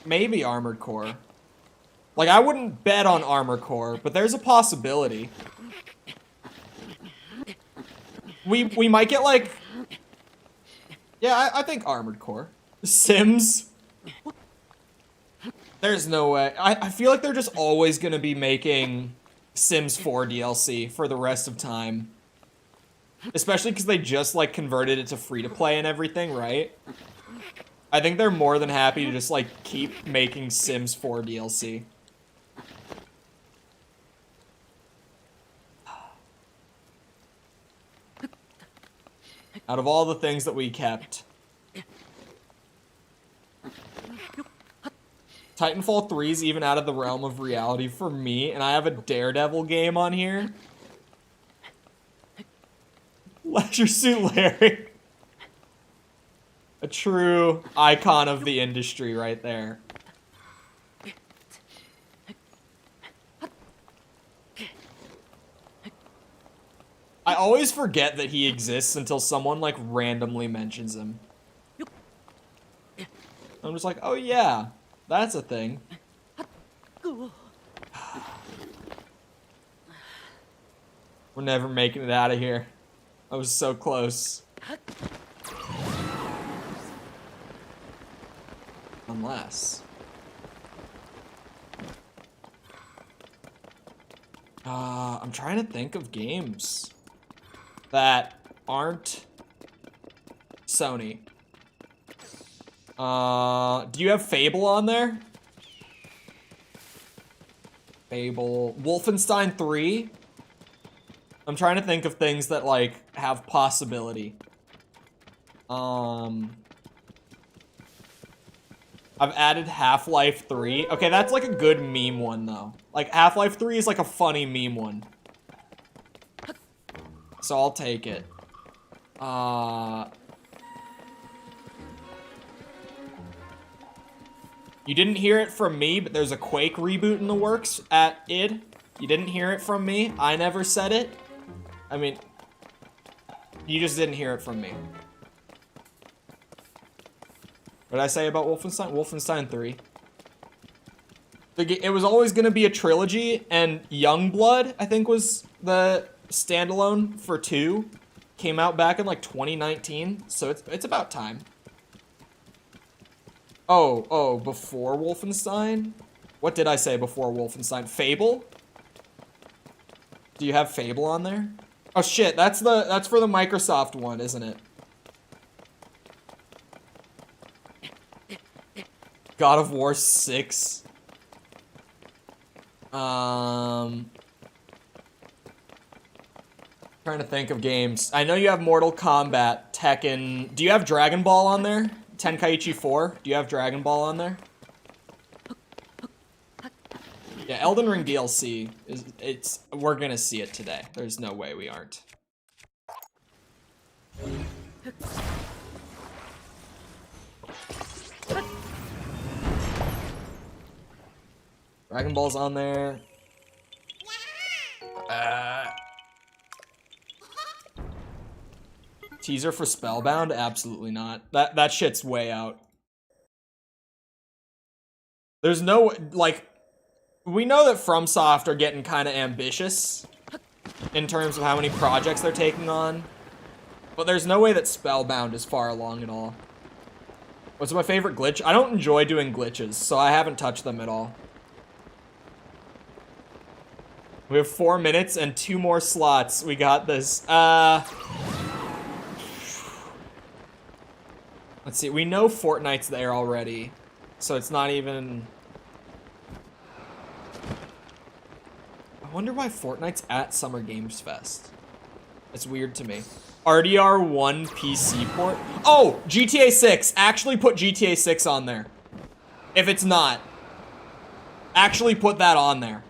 Maybe Armored Core. Like, I wouldn't bet on Armored Core, but there's a possibility. We might get, like... Yeah, I think Armored Core. Sims? There's no way. I feel like they're just always gonna be making Sims 4 DLC for the rest of time. Especially because they just, like, converted it to free-to-play and everything, right? I think they're more than happy to just, like, keep making Sims 4 DLC. Out of all the things that we kept. Titanfall 3 is even out of the realm of reality for me, and I have a Daredevil game on here. Leisure Suit Larry. A true icon of the industry right there. I always forget that he exists until someone, like, randomly mentions him. I'm just like, oh yeah, that's a thing. We're never making it out of here. I was so close. Unless... I'm trying to think of games that aren't Sony. Do you have Fable on there? Fable. Wolfenstein 3? I'm trying to think of things that, like, have possibility. I've added Half-Life 3. Okay, that's like a good meme one, though. Like, Half-Life 3 is like a funny meme one. So I'll take it. You didn't hear it from me, but there's a Quake reboot in the works at id. You didn't hear it from me. I never said it. I mean... You just didn't hear it from me. What did I say about Wolfenstein? Wolfenstein 3. It was always going to be a trilogy, and Youngblood, I think, was the standalone for 2. Came out back in, like, 2019, so it's about time. Oh, before Wolfenstein? What did I say before Wolfenstein? Fable? Do you have Fable on there? Oh, shit, that's for the Microsoft one, isn't it? God of War 6. Trying to think of games. I know you have Mortal Kombat, Tekken. Do you have Dragon Ball on there? Tenkaichi 4? Do you have Dragon Ball on there? Yeah, Elden Ring DLC we're gonna see it today. There's no way we aren't. Dragon Ball's on there. Teaser for Spellbound? Absolutely not. That shit's way out. There's no, like, we know that FromSoft are getting kind of ambitious in terms of how many projects they're taking on, but there's no way that Spellbound is far along at all. What's my favorite glitch? I don't enjoy doing glitches, so I haven't touched them at all. We have 4 minutes and 2 more slots. We got this. Let's see. We know Fortnite's there already, so it's not even... I wonder why Fortnite's at Summer Games Fest. It's weird to me. RDR1 PC port? Oh, GTA 6. Actually put GTA 6 on there. If it's not. Actually put that on there.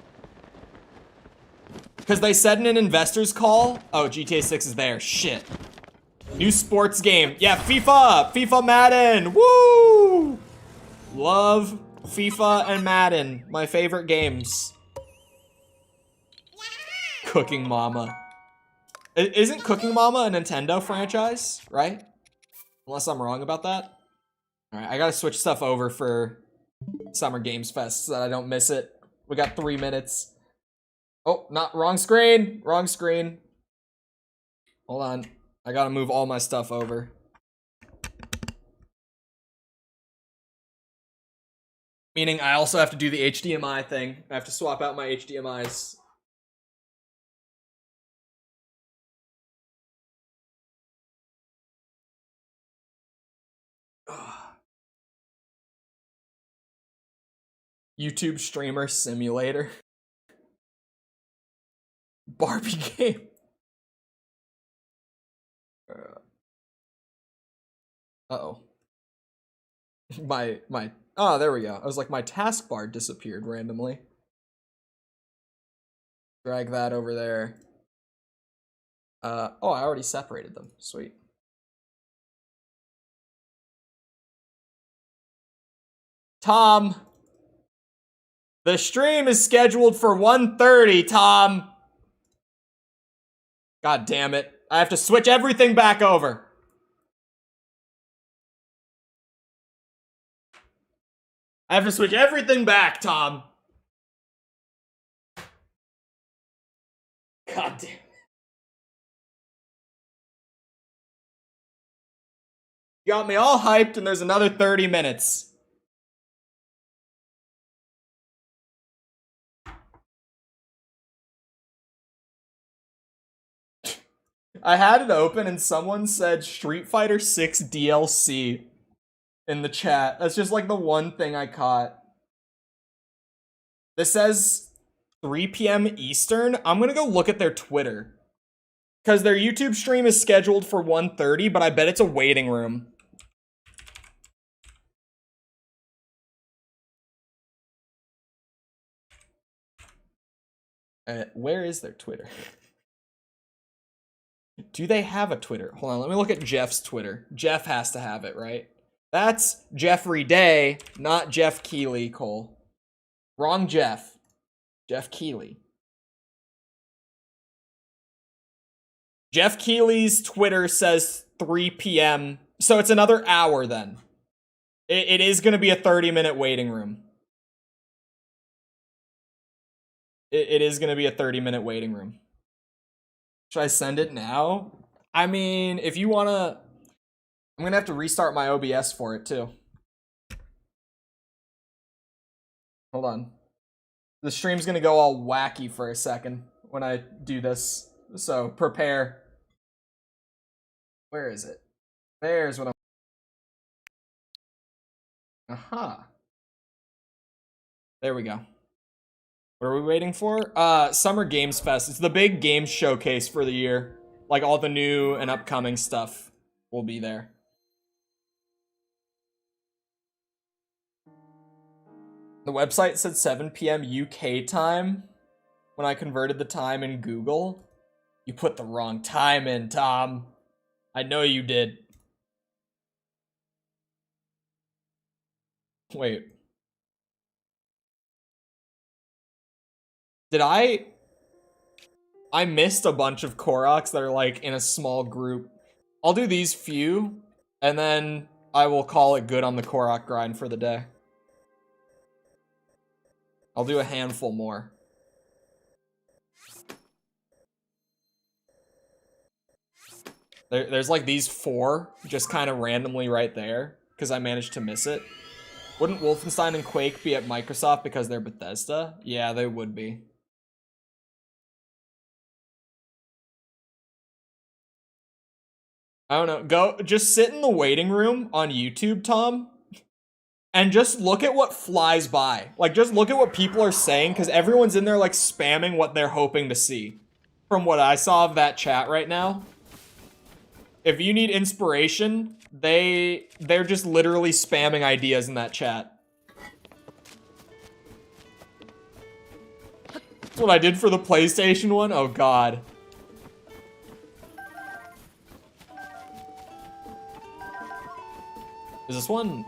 Because they said in an investor's call... Oh, GTA 6 is there. Shit. New sports game. Yeah, FIFA! FIFA Madden! Woo! Love FIFA and Madden. My favorite games. Cooking Mama. Isn't Cooking Mama a Nintendo franchise, right? Unless I'm wrong about that. Alright, I gotta switch stuff over for Summer Games Fest so that I don't miss it. We got 3 minutes. Oh, wrong screen. Wrong screen. Hold on. I gotta move all my stuff over. Meaning I also have to do the HDMI thing. I have to swap out my HDMIs. YouTube streamer simulator. Barbie game. Uh-oh. Oh, there we go. I was like, my taskbar disappeared randomly. Drag that over there. Oh, I already separated them. Sweet. Tom! The stream is scheduled for 1:30, Tom! God damn it. I have to switch everything back over. I have to switch everything back, Tom. God damn it. You got me all hyped and there's another 30 minutes. I had it open and someone said Street Fighter 6 DLC in the chat. That's just like the one thing I caught. This says 3 p.m. Eastern. I'm gonna go look at their Twitter. Because their YouTube stream is scheduled for 1:30, but I bet it's a waiting room. Where is their Twitter? Do they have a Twitter? Hold on, let me look at Jeff's Twitter. Jeff has to have it, right? That's Jeffrey Day, not Jeff Keighley, Cole. Wrong Jeff. Jeff Keighley. Jeff Keighley's Twitter says 3 p.m. So it's another hour then. It is going to be a 30-minute waiting room. It is going to be a 30-minute waiting room. Should I send it now? I mean, if you want to... I'm going to have to restart my OBS for it, too. Hold on. The stream's going to go all wacky for a second when I do this. So, prepare. Where is it? There's what I'm... Aha. There we go. What are we waiting for? Summer Games Fest. It's the big games showcase for the year. Like, all the new and upcoming stuff will be there. The website said 7 p.m. UK time when I converted the time in Google. You put the wrong time in, Tom. I know you did. Wait. Did I missed a bunch of Koroks that are like in a small group. I'll do these few and then I will call it good on the Korok grind for the day. I'll do a handful more. There's like these 4 just kind of randomly right there because I managed to miss it. Wouldn't Wolfenstein and Quake be at Microsoft because they're Bethesda? Yeah, they would be. I don't know. Just sit in the waiting room on YouTube, Tom, and just look at what flies by. Like, just look at what people are saying, because everyone's in there, like, spamming what they're hoping to see. From what I saw of that chat right now. If you need inspiration, they're just literally spamming ideas in that chat. That's what I did for the PlayStation one? Oh, God. Is this one?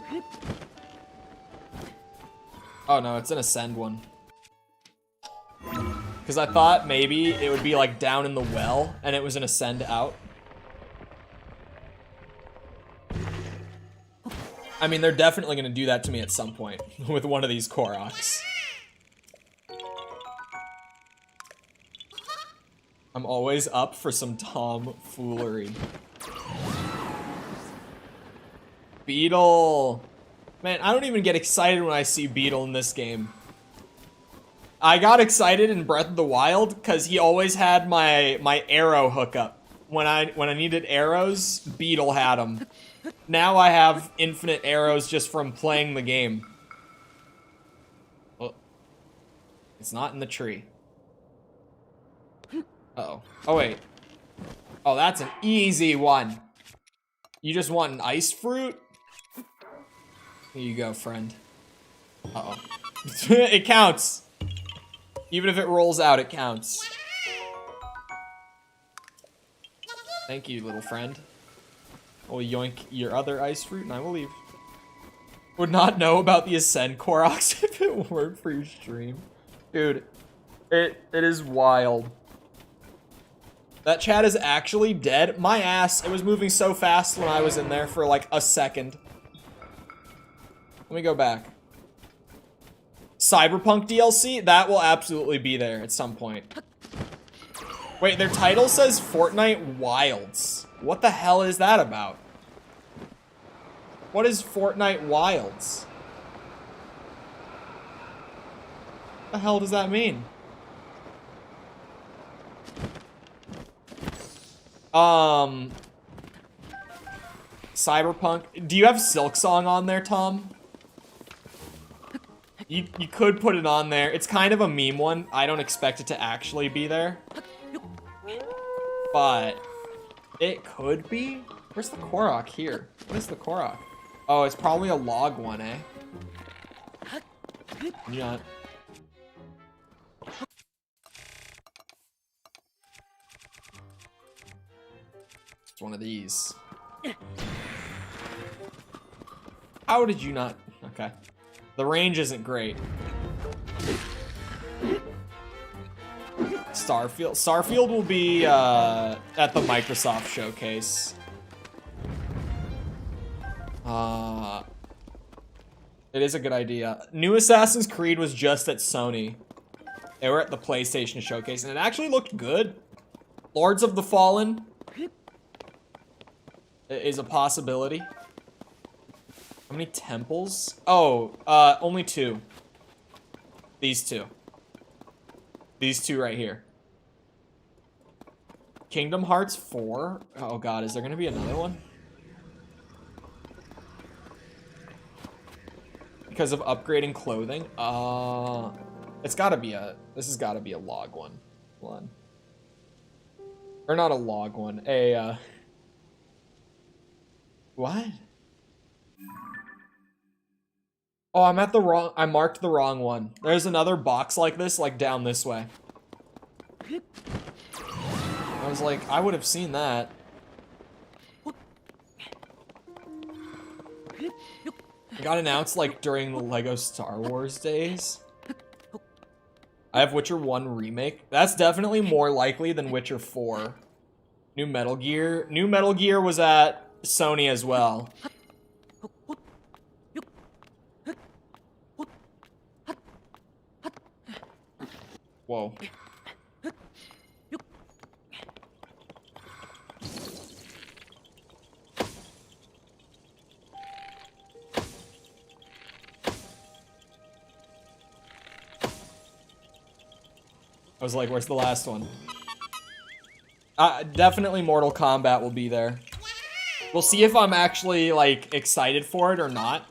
Oh no, it's an Ascend one. Because I thought maybe it would be like down in the well and it was an Ascend out. I mean, they're definitely going to do that to me at some point with one of these Koroks. I'm always up for some tomfoolery. Beetle. Man, I don't even get excited when I see Beetle in this game. I got excited in Breath of the Wild because he always had my arrow hookup. When I needed arrows, Beetle had them. Now I have infinite arrows just from playing the game. Oh, it's not in the tree. Uh-oh. Oh, wait. Oh, that's an easy one. You just want an ice fruit? Here you go, friend. Uh-oh. It counts. Even if it rolls out, it counts. Thank you, little friend. I will yoink your other ice fruit and I will leave. Would not know about the Ascend Koroks if it weren't for your stream. Dude, it is wild. That chat is actually dead. My ass, it was moving so fast when I was in there for like a second. Let me go back. Cyberpunk DLC? That will absolutely be there at some point. Wait, their title says Fortnite Wilds. What the hell is that about? What is Fortnite Wilds? What the hell does that mean? Cyberpunk. Do you have Silksong on there, Tom? You could put it on there. It's kind of a meme one. I don't expect it to actually be there. But it could be. Where's the Korok here? What is the Korok? Oh, it's probably a log one, eh? Yeah. It's one of these. How did you not? Okay. The range isn't great. Starfield. Starfield will be at the Microsoft showcase. It is a good idea. New Assassin's Creed was just at Sony. They were at the PlayStation showcase, and it actually looked good. Lords of the Fallen is a possibility. How many temples? Oh, only 2. These 2. These 2 right here. Kingdom Hearts 4? Oh god, is there gonna be another one? Because of upgrading clothing? It's gotta be this has gotta be a log one. Or not a log one, what? Oh, I marked the wrong one. There's another box like this, like down this way. I was like, I would have seen that. It got announced like during the Lego Star Wars days. I have Witcher 1 remake. That's definitely more likely than Witcher 4. New Metal Gear. New Metal Gear was at Sony as well. Whoa. I was like, where's the last one? Definitely Mortal Kombat will be there. We'll see if I'm actually, like, excited for it or not.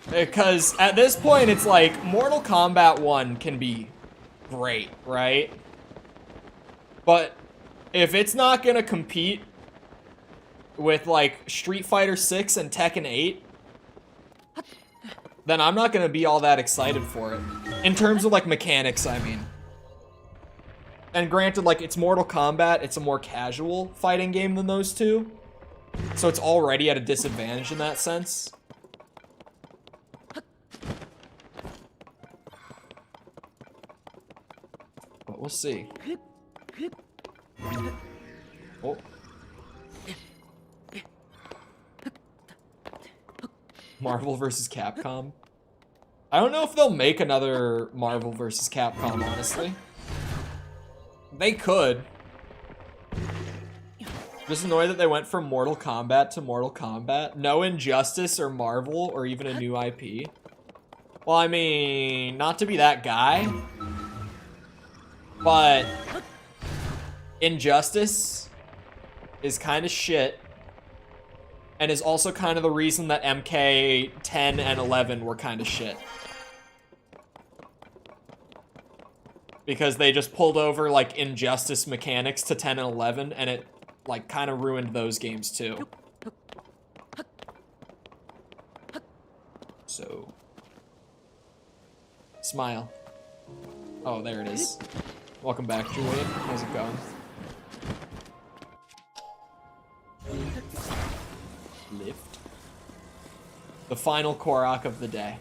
Because at this point, it's like, Mortal Kombat 1 can be great, right? But if it's not gonna compete with, like, Street Fighter 6 and Tekken 8, then I'm not gonna be all that excited for it. In terms of, like, mechanics, I mean. And granted, like, it's Mortal Kombat, it's a more casual fighting game than those two. So it's already at a disadvantage in that sense. But we'll see. Oh. Marvel vs. Capcom. I don't know if they'll make another Marvel vs. Capcom, honestly. They could. Just annoyed that they went from Mortal Kombat to Mortal Kombat. No Injustice or Marvel or even a new IP. Well, I mean, not to be that guy, but Injustice is kind of shit and is also kind of the reason that MK 10 and 11 were kind of shit. Because they just pulled over, like, Injustice mechanics to 10 and 11, and it, like, kind of ruined those games, too. So. Smile. Oh, there it is. Welcome back, Julian. How's it going? Lift. The final Korok of the day.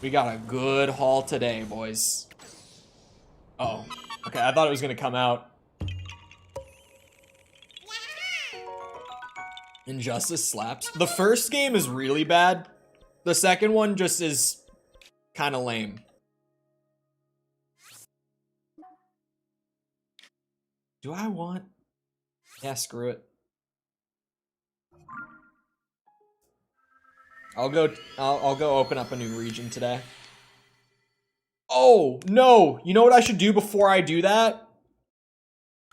We got a good haul today, boys. Uh oh. Okay, I thought it was gonna come out. Injustice slaps. The first game is really bad. The second one just is kind of lame. Do I want... Yeah, screw it. I'll go open up a new region today. Oh, no! You know what I should do before I do that?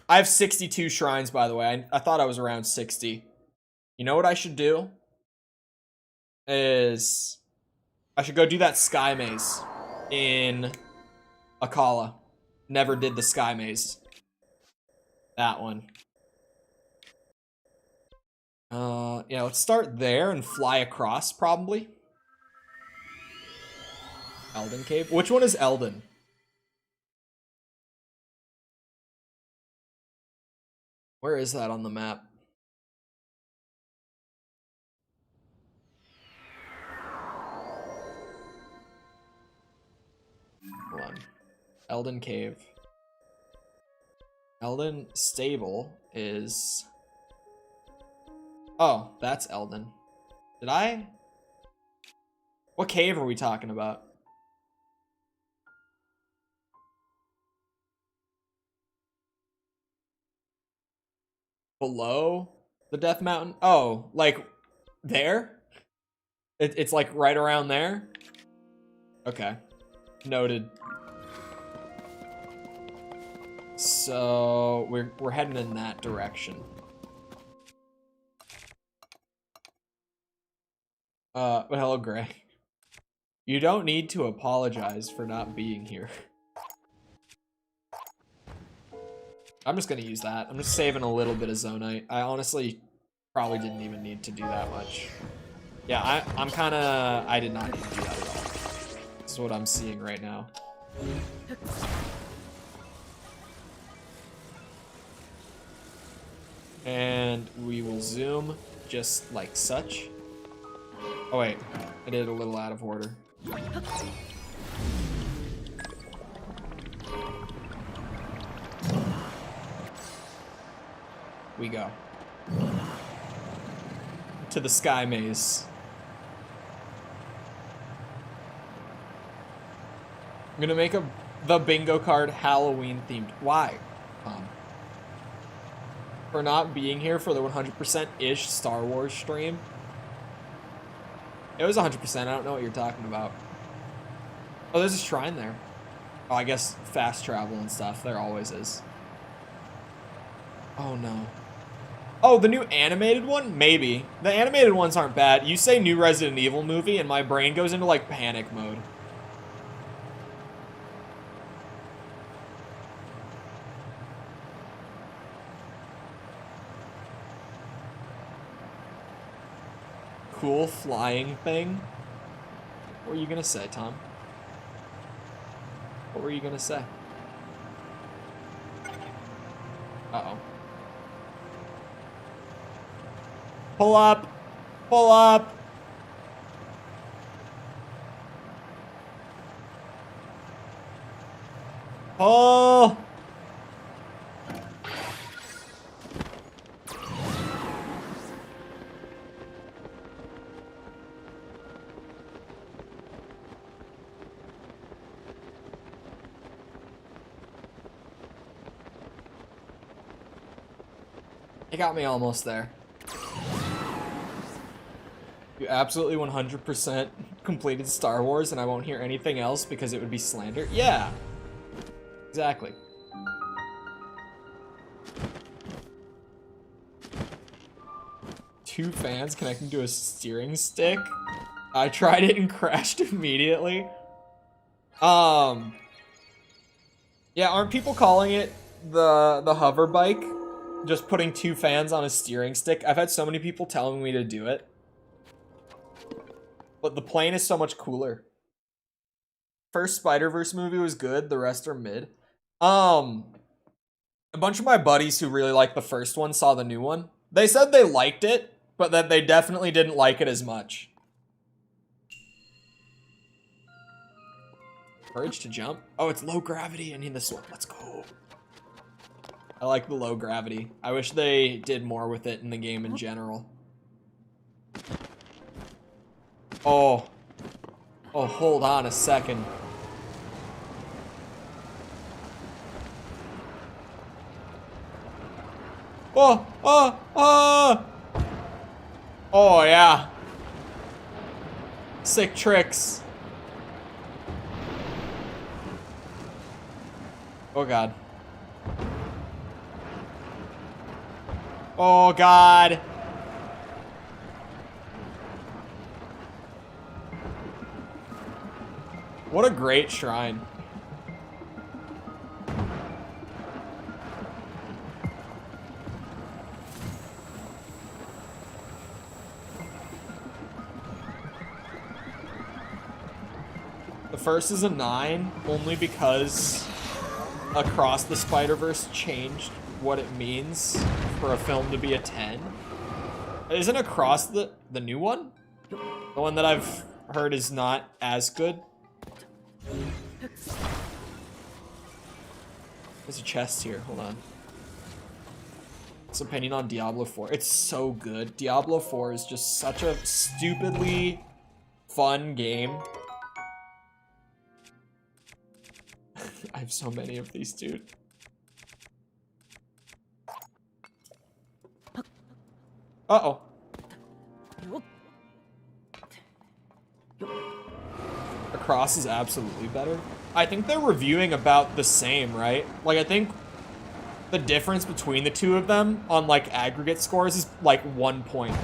I have 62 shrines, by the way. I thought I was around 60. You know what I should do? Is... I should go do that Sky Maze in Akala. Never did the Sky Maze. That one. Yeah, let's start there and fly across, probably. Elden Cave? Which one is Elden? Where is that on the map? Hold on. Elden Cave. Elden Stable is... Oh, that's Elden. Did I? What cave are we talking about? Below the Death Mountain? Oh, like there? It's like right around there? Okay. Noted. So we're heading in that direction. But hello, Gray. You don't need to apologize for not being here. I'm just gonna use that. I'm just saving a little bit of Zonite. I honestly probably didn't even need to do that much. Yeah, I'm kinda... I did not need to do that at all. This is what I'm seeing right now. And we will zoom just like such. Oh wait, I did it a little out of order. We go. To the Sky Maze. I'm gonna make the bingo card Halloween themed. Why? For not being here for the 100%-ish Star Wars stream. It was 100%, I don't know what you're talking about. Oh, there's a shrine there. Oh, I guess fast travel and stuff, there always is. Oh no. Oh, the new animated one? Maybe. The animated ones aren't bad. You say new Resident Evil movie and my brain goes into like panic mode. Cool flying thing. What were you gonna say, Tom? What were you gonna say? Uh-oh. Pull up! Pull up! Pull! It got me almost there. You absolutely 100% completed Star Wars and I won't hear anything else because it would be slander? Yeah. Exactly. Two fans connecting to a steering stick? I tried it and crashed immediately. Yeah, aren't people calling it the hover bike? Just putting two fans on a steering stick. I've had so many people telling me to do it. But the plane is so much cooler. First Spider-Verse movie was good, the rest are mid. A bunch of my buddies who really liked the first one saw the new one. They said they liked it, but that they definitely didn't like it as much. Courage to jump? Oh, it's low gravity. I need this one. Let's go. I like the low gravity. I wish they did more with it in the game in general. Oh. Oh, hold on a second. Oh, oh, oh! Oh, yeah. Sick tricks. Oh, God. Oh, God. What a great shrine. The first is a 9, only because Across the Spider-Verse changed what it means for a film to be a 10. Isn't Across the new one? The one that I've heard is not as good? There's a chest here. Hold on. What's opinion on Diablo 4? It's so good. Diablo 4 is just such a stupidly fun game. I have so many of these, dude. Uh-oh. Across is absolutely better. I think they're reviewing about the same, right? Like, I think the difference between the two of them on, like, aggregate scores is, like, 1 point.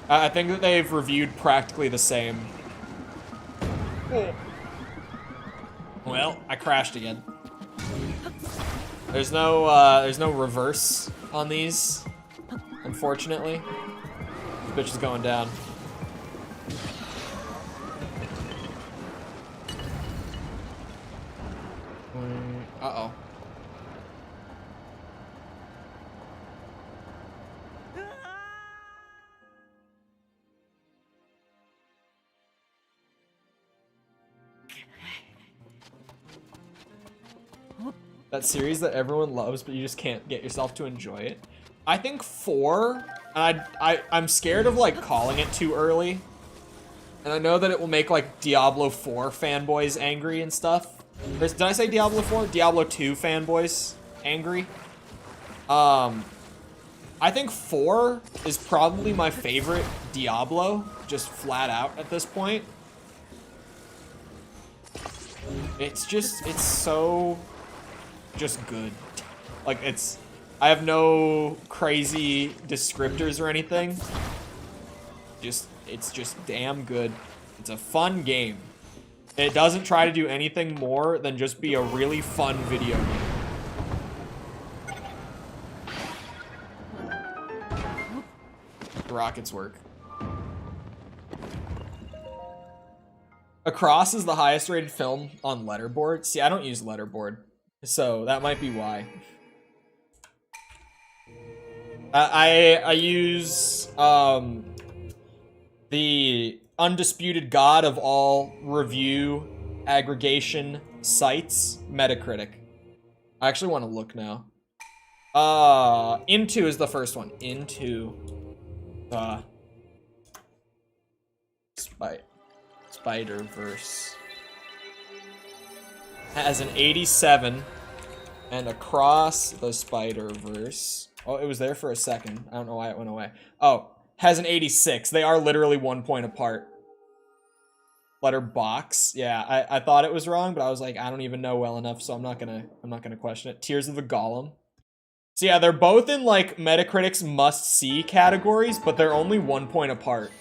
I think that they've reviewed practically the same. Oh. Well, I crashed again. There's no reverse on these, unfortunately. This bitch is going down. Uh-oh. That series that everyone loves, but you just can't get yourself to enjoy it. I think 4, and I'm scared of, like, calling it too early. And I know that it will make, like, Diablo 4 fanboys angry and stuff. Did I say Diablo 4? Diablo 2 fanboys angry. I think 4 is probably my favorite Diablo, just flat out at this point. It's so just good. Like, I have no crazy descriptors or anything. It's just damn good. It's a fun game. It doesn't try to do anything more than just be a really fun video game. The rockets work. Across is the highest rated film on Letterboard. See, I don't use Letterboard, so that might be why. I use the undisputed god of all review aggregation sites, Metacritic. I actually want to look now. Into is the first one. Into Spider-Verse has an 87, and Across the Spider-Verse. Oh, it was there for a second. I don't know why it went away. Oh, has an 86. They are literally 1 point apart. Letterbox. Yeah, I thought it was wrong, but I was like, I don't even know well enough, so I'm not gonna question it. Tears of the Golem. So yeah, they're both in, like, Metacritic's must-see categories, but they're only 1 point apart.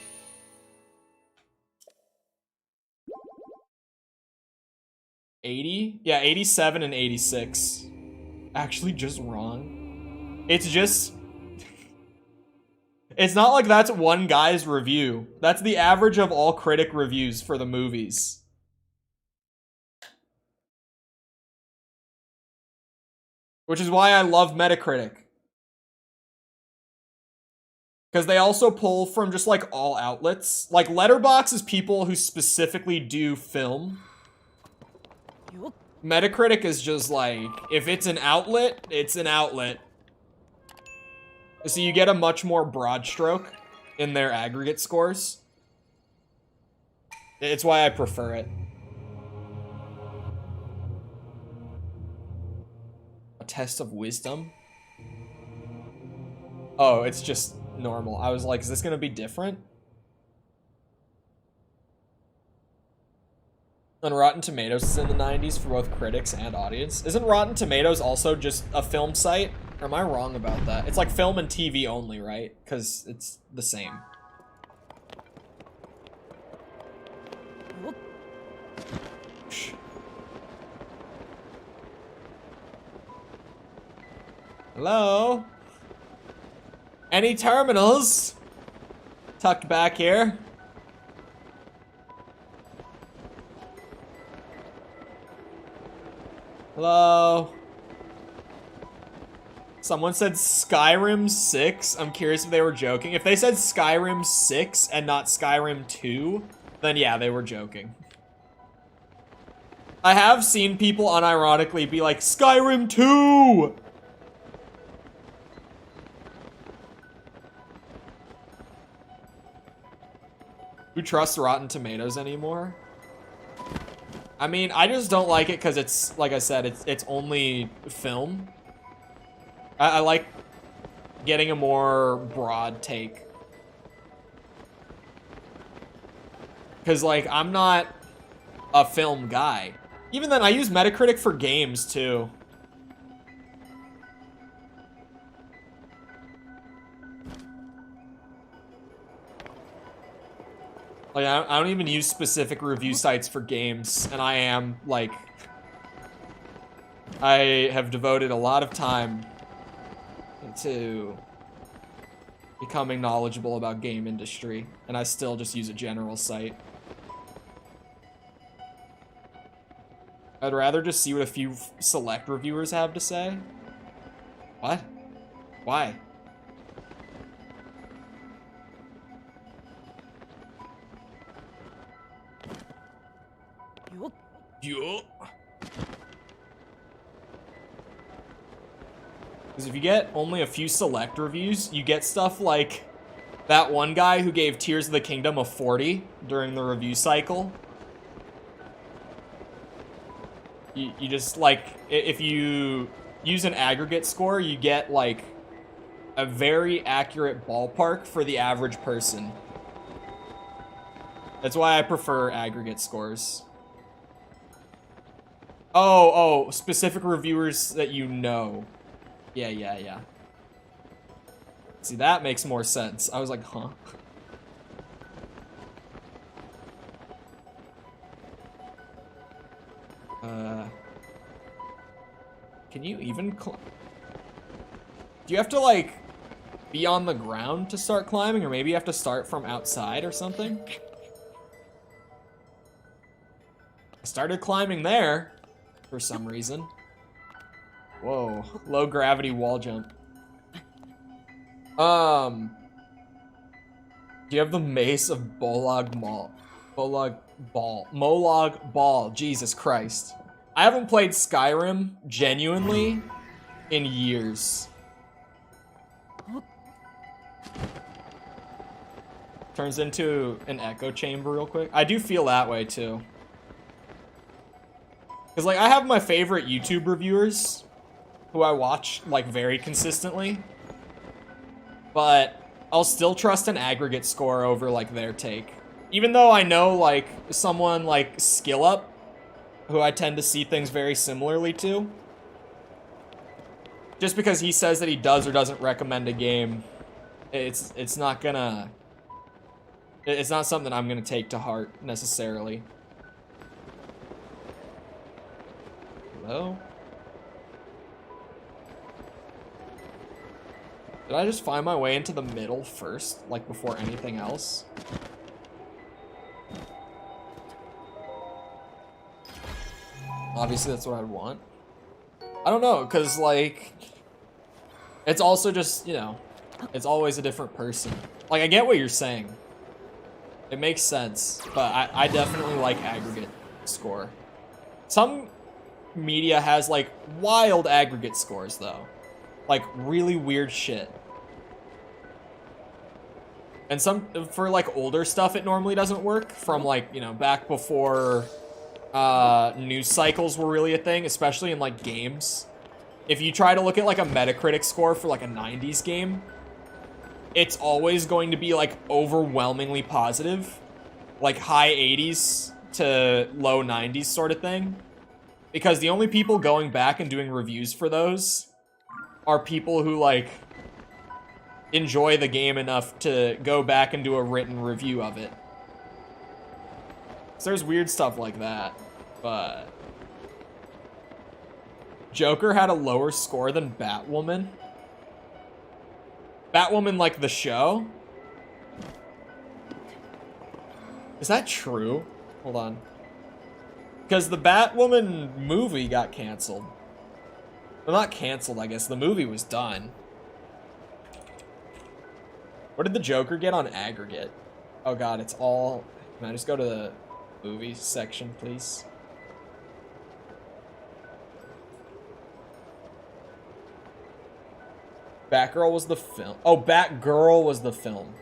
$80? Yeah, 87 and 86. Actually, just wrong. It's just... It's not like that's one guy's review. That's the average of all critic reviews for the movies. Which is why I love Metacritic. Because they also pull from just, like, all outlets. Like, Letterboxd is people who specifically do film. Metacritic is just like, if it's an outlet, it's an outlet. So you get a much more broad stroke in their aggregate scores. It's why I prefer it. A test of wisdom? Oh, it's just normal. I was like, is this gonna be different? And Rotten Tomatoes is in the 90s for both critics and audience. Isn't Rotten Tomatoes also just a film site? Or am I wrong about that? It's like film and TV only, right? Because it's the same. Hello? Any terminals? Tucked back here. Hello? Someone said Skyrim 6. I'm curious if they were joking. If they said Skyrim 6 and not Skyrim 2, then yeah, they were joking. I have seen people unironically be like, Skyrim 2! Who trusts Rotten Tomatoes anymore? I mean, I just don't like it because it's, like I said, it's only film. I like getting a more broad take. Because, like, I'm not a film guy. Even then, I use Metacritic for games, too. Like, I don't even use specific review sites for games, and I am, like... I have devoted a lot of time to becoming knowledgeable about game industry, and I still just use a general site. I'd rather just see what a few select reviewers have to say. What? Why? Yo. Because if you get only a few select reviews, you get stuff like that one guy who gave Tears of the Kingdom a 40 during the review cycle. You just, like, if you use an aggregate score, you get, like, a very accurate ballpark for the average person. That's why I prefer aggregate scores. Oh, specific reviewers that you know. Yeah. See, that makes more sense. I was like, huh? Can you even do you have to, like, be on the ground to start climbing? Or maybe you have to start from outside or something? I started climbing there for some reason. Whoa, low gravity wall jump. Do you have the mace of Molag Bal? Jesus Christ. I haven't played Skyrim, genuinely, in years. Turns into an echo chamber real quick. I do feel that way, too. Because, like, I have my favorite YouTube reviewers who I watch, like, very consistently. But I'll still trust an aggregate score over, like, their take. Even though I know, like, someone like Skill Up, who I tend to see things very similarly to. Just because he says that he does or doesn't recommend a game, it's not gonna... It's not something I'm gonna take to heart, necessarily. Hello? Did I just find my way into the middle first, like before anything else? Obviously, that's what I'd want. I don't know, because, like, it's also just, you know, it's always a different person. Like, I get what you're saying. It makes sense, but I definitely like aggregate score. Some media has, like, wild aggregate scores, though. Like, really weird shit. And for, like, older stuff, it normally doesn't work. From, like, you know, back before news cycles were really a thing, especially in, like, games. If you try to look at, like, a Metacritic score for, like, a 90s game, it's always going to be, like, overwhelmingly positive. Like, high 80s to low 90s sort of thing. Because the only people going back and doing reviews for those are people who, like, enjoy the game enough to go back and do a written review of it. So there's weird stuff like that, but... Joker had a lower score than Batwoman? Batwoman, like, the show? Is that true? Hold on. Because the Batwoman movie got canceled. Well, not canceled, I guess. The movie was done. What did the Joker get on aggregate? Oh god, it's all... Can I just go to the movie section, please? Batgirl was the film. Oh, Batgirl was the film.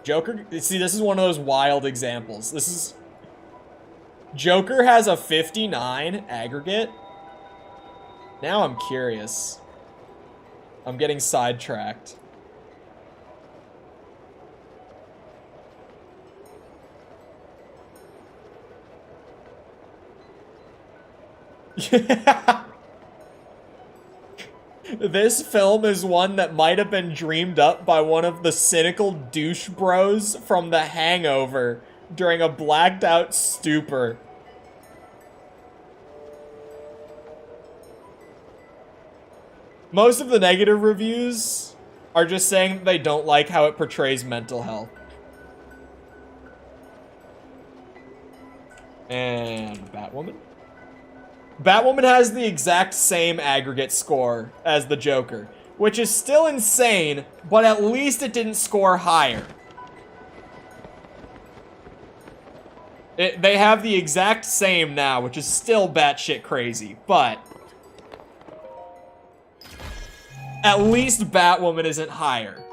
Joker, see, this is one of those wild examples. This is... Joker has a 59 aggregate. Now I'm curious. I'm getting sidetracked. Yeah. This film is one that might have been dreamed up by one of the cynical douche bros from The Hangover during a blacked out stupor. Most of the negative reviews are just saying that they don't like how it portrays mental health. And Batwoman? Batwoman has the exact same aggregate score as the Joker, which is still insane, but at least it didn't score higher. They have the exact same now, which is still batshit crazy, but at least Batwoman isn't higher.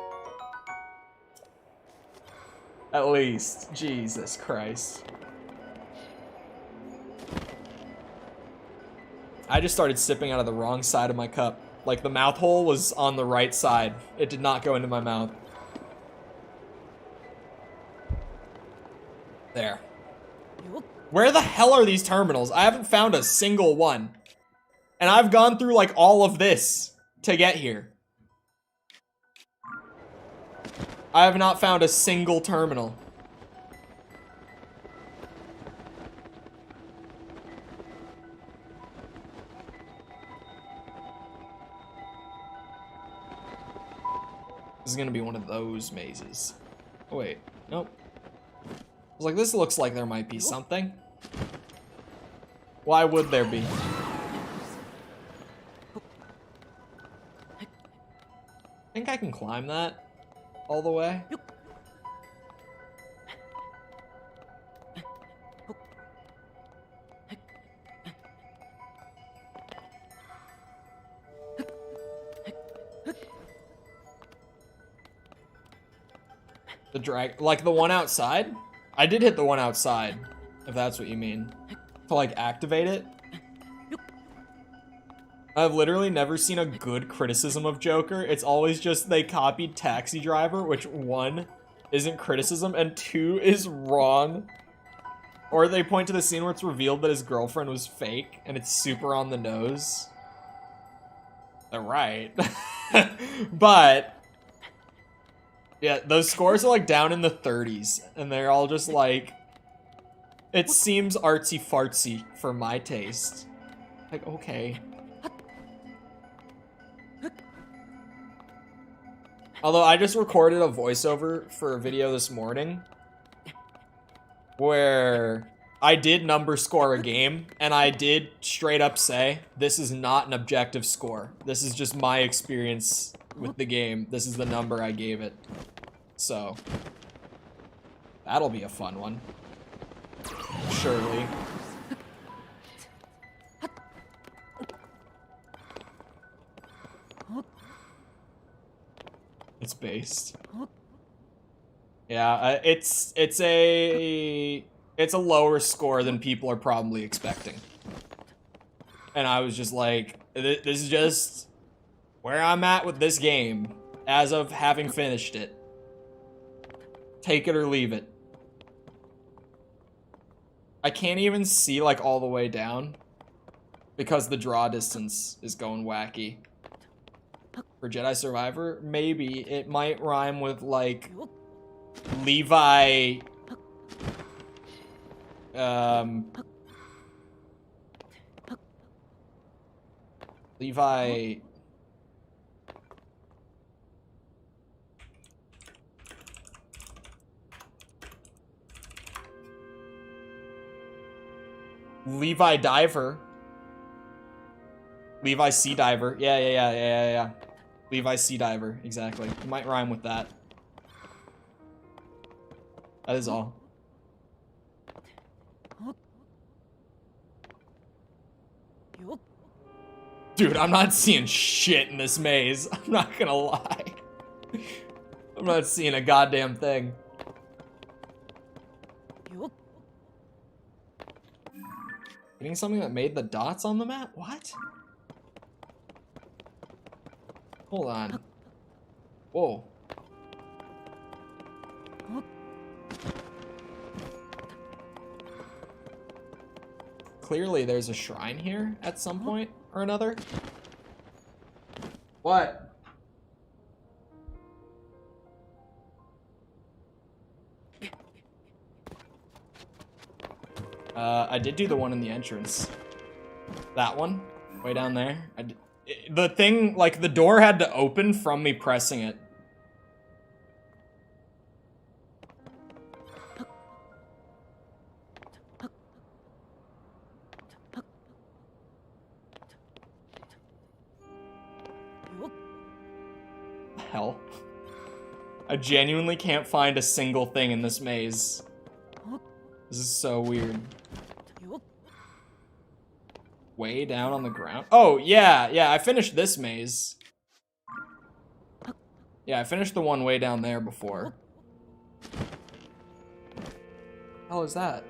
At least. Jesus Christ. I just started sipping out of the wrong side of my cup. Like, the mouth hole was on the right side. It did not go into my mouth. There. Where the hell are these terminals? I haven't found a single one. And I've gone through, like, all of this to get here. I have not found a single terminal. This is gonna be one of those mazes. Oh, wait. Nope. I was like, this looks like there might be something. Why would there be? I think I can climb that all the way. The drag, like the one outside? I did hit the one outside, if that's what you mean. To like activate it. I've literally never seen a good criticism of Joker. It's always just they copied Taxi Driver, which one, isn't criticism, and two is wrong. Or they point to the scene where it's revealed that his girlfriend was fake, and it's super on the nose. They're right. But yeah, those scores are like down in the 30s, and they're all just like, it seems artsy fartsy for my taste. Like, okay. Although I just recorded a voiceover for a video this morning where I did number score a game, and I did straight up say, this is not an objective score. This is just my experience with the game. This is the number I gave it. So, that'll be a fun one. Surely. It's based. Yeah, it's a lower score than people are probably expecting. And I was just like, this is just where I'm at with this game as of having finished it. Take it or leave it. I can't even see like all the way down because the draw distance is going wacky. For Jedi Survivor, maybe it might rhyme with like Levi Levi Levi Diver. Levi Sea Diver. Yeah. Levi Sea Diver, exactly. It might rhyme with that. That is all. Dude, I'm not seeing shit in this maze. I'm not gonna lie. I'm not seeing a goddamn thing. Getting something that made the dots on the map? What? Hold on. Whoa. Clearly there's a shrine here at some point or another. What? I did do the one in the entrance. That one, way down there. The thing, like, the door had to open from me pressing it. Hell. I genuinely can't find a single thing in this maze. This is so weird. Way down on the ground? Oh, yeah, I finished this maze. Yeah, I finished the one way down there before. How is that?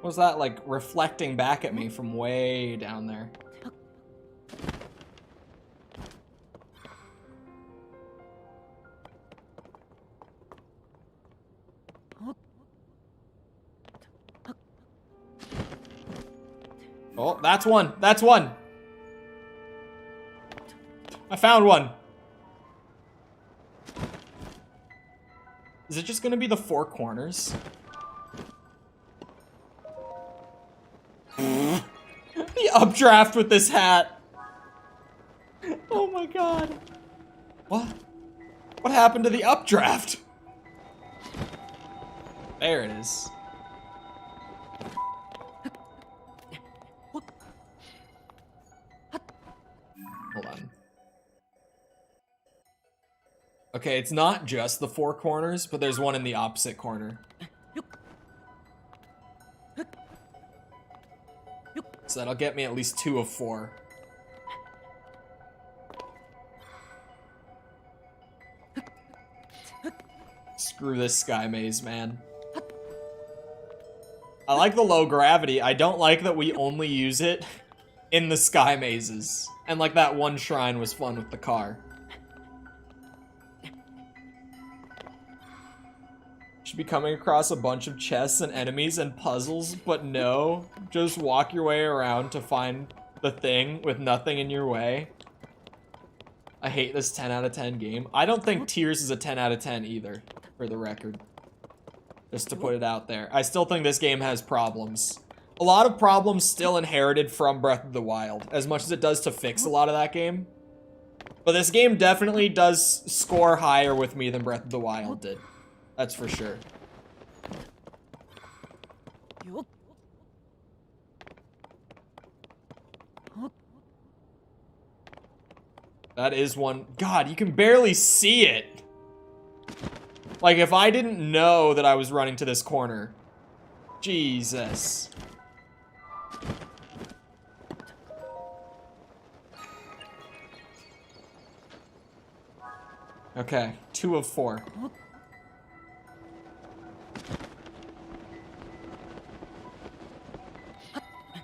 What was that, like, reflecting back at me from way down there? Oh, that's one. That's one. I found one. Is it just gonna be the four corners? The updraft with this hat. Oh my god. What? What happened to the updraft? There it is. Hold on. Okay, it's not just the four corners, but there's one in the opposite corner. So that'll get me at least 2 of 4. Screw this sky maze, man. I like the low gravity. I don't like that we only use it in the sky mazes. And like that one shrine was fun with the car. Should be coming across a bunch of chests and enemies and puzzles, but no. Just walk your way around to find the thing with nothing in your way. I hate this 10 out of 10 game. I don't think Tears is a 10 out of 10 either, for the record. Just to put it out there. I still think this game has problems. A lot of problems still inherited from Breath of the Wild, as much as it does to fix a lot of that game. But this game definitely does score higher with me than Breath of the Wild did. That's for sure. That is one. God, you can barely see it. Like, if I didn't know that I was running to this corner. Jesus. Okay, 2 of 4.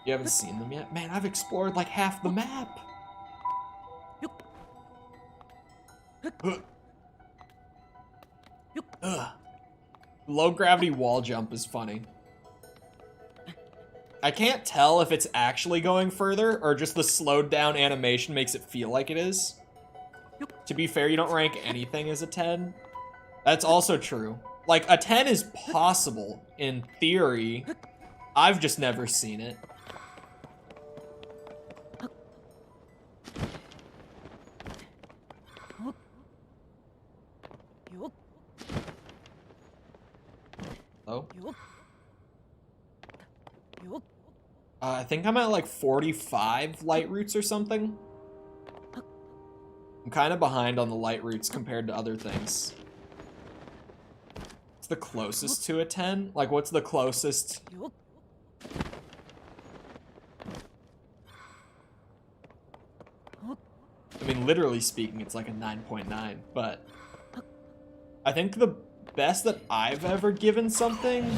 You haven't seen them yet? Man, I've explored like half the map. Ugh. Low gravity wall jump is funny. I can't tell if it's actually going further or just the slowed down animation makes it feel like it is. To be fair, you don't rank anything as a 10. That's also true. Like, a 10 is possible in theory. I've just never seen it. Oh. I think I'm at like 45 light roots or something. I'm kind of behind on the light roots compared to other things. What's the closest to a 10? Like, what's the closest? I mean, literally speaking, it's like a 9.9, but I think the best that I've ever given something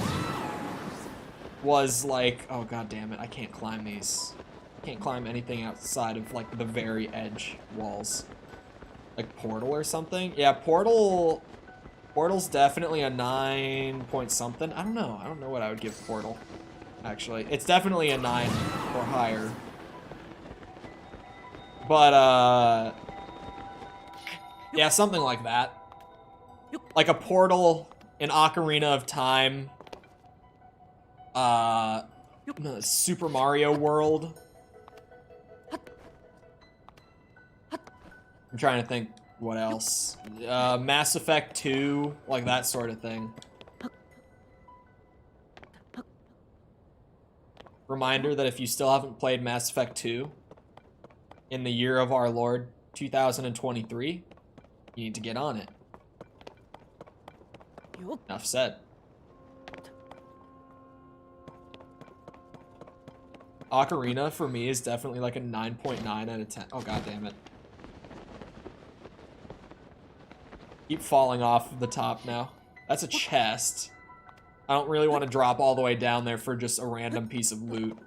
was like, oh god damn it, I can't climb these. I can't climb anything outside of like the very edge walls. Like Portal or something. Yeah, Portal's definitely a 9 point something. I don't know what I would give Portal, actually. It's definitely a 9 or higher. But yeah, something like that. Like a Portal, an Ocarina of Time, Super Mario World. I'm trying to think what else. Mass Effect 2, like that sort of thing. Reminder that if you still haven't played Mass Effect 2 in the year of our Lord 2023, you need to get on it. Enough said. Ocarina for me is definitely like a 9.9 out of 10. Oh god damn it. Keep falling off the top now. That's a chest. I don't really want to drop all the way down there for just a random piece of loot.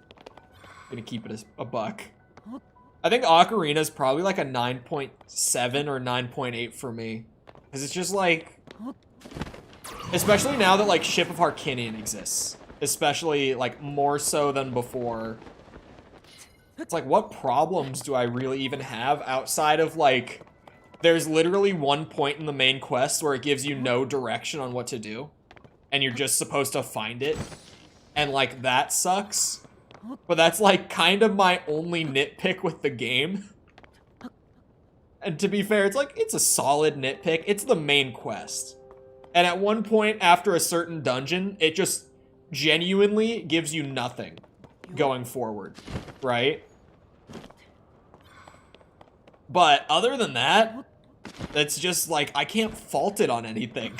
I'm gonna keep it a buck. I think Ocarina is probably like a 9.7 or 9.8 for me. Because it's just like... Especially now that like Ship of Harkinian exists. Especially like more so than before. It's like, what problems do I really even have outside of like... There's literally one point in the main quest where it gives you no direction on what to do. And you're just supposed to find it. And like, that sucks. But that's like kind of my only nitpick with the game. And to be fair, it's like, it's a solid nitpick. It's the main quest. And at one point after a certain dungeon, it just genuinely gives you nothing going forward, right? But other than that, it's just like, I can't fault it on anything.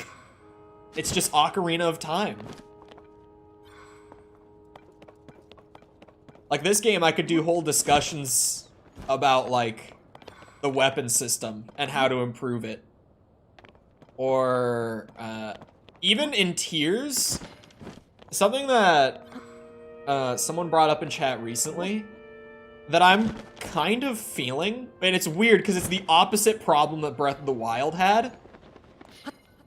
It's just Ocarina of Time. Like this game, I could do whole discussions about like the weapon system and how to improve it. Or even in tiers, something that someone brought up in chat recently that I'm kind of feeling, and it's weird because it's the opposite problem that Breath of the Wild had.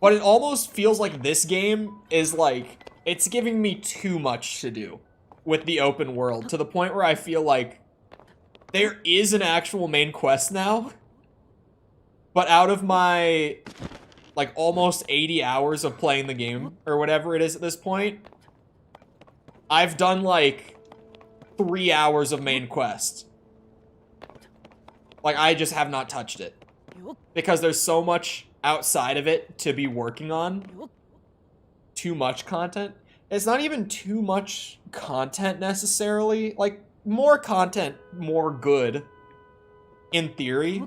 But it almost feels like this game is like, it's giving me too much to do with the open world, to the point where I feel like there is an actual main quest now. But out of my, like, almost 80 hours of playing the game, or whatever it is at this point, I've done, like, 3 hours of main quest. Like, I just have not touched it. Because there's so much outside of it to be working on. Too much content. It's not even too much content necessarily. Like, more content, more good. In theory.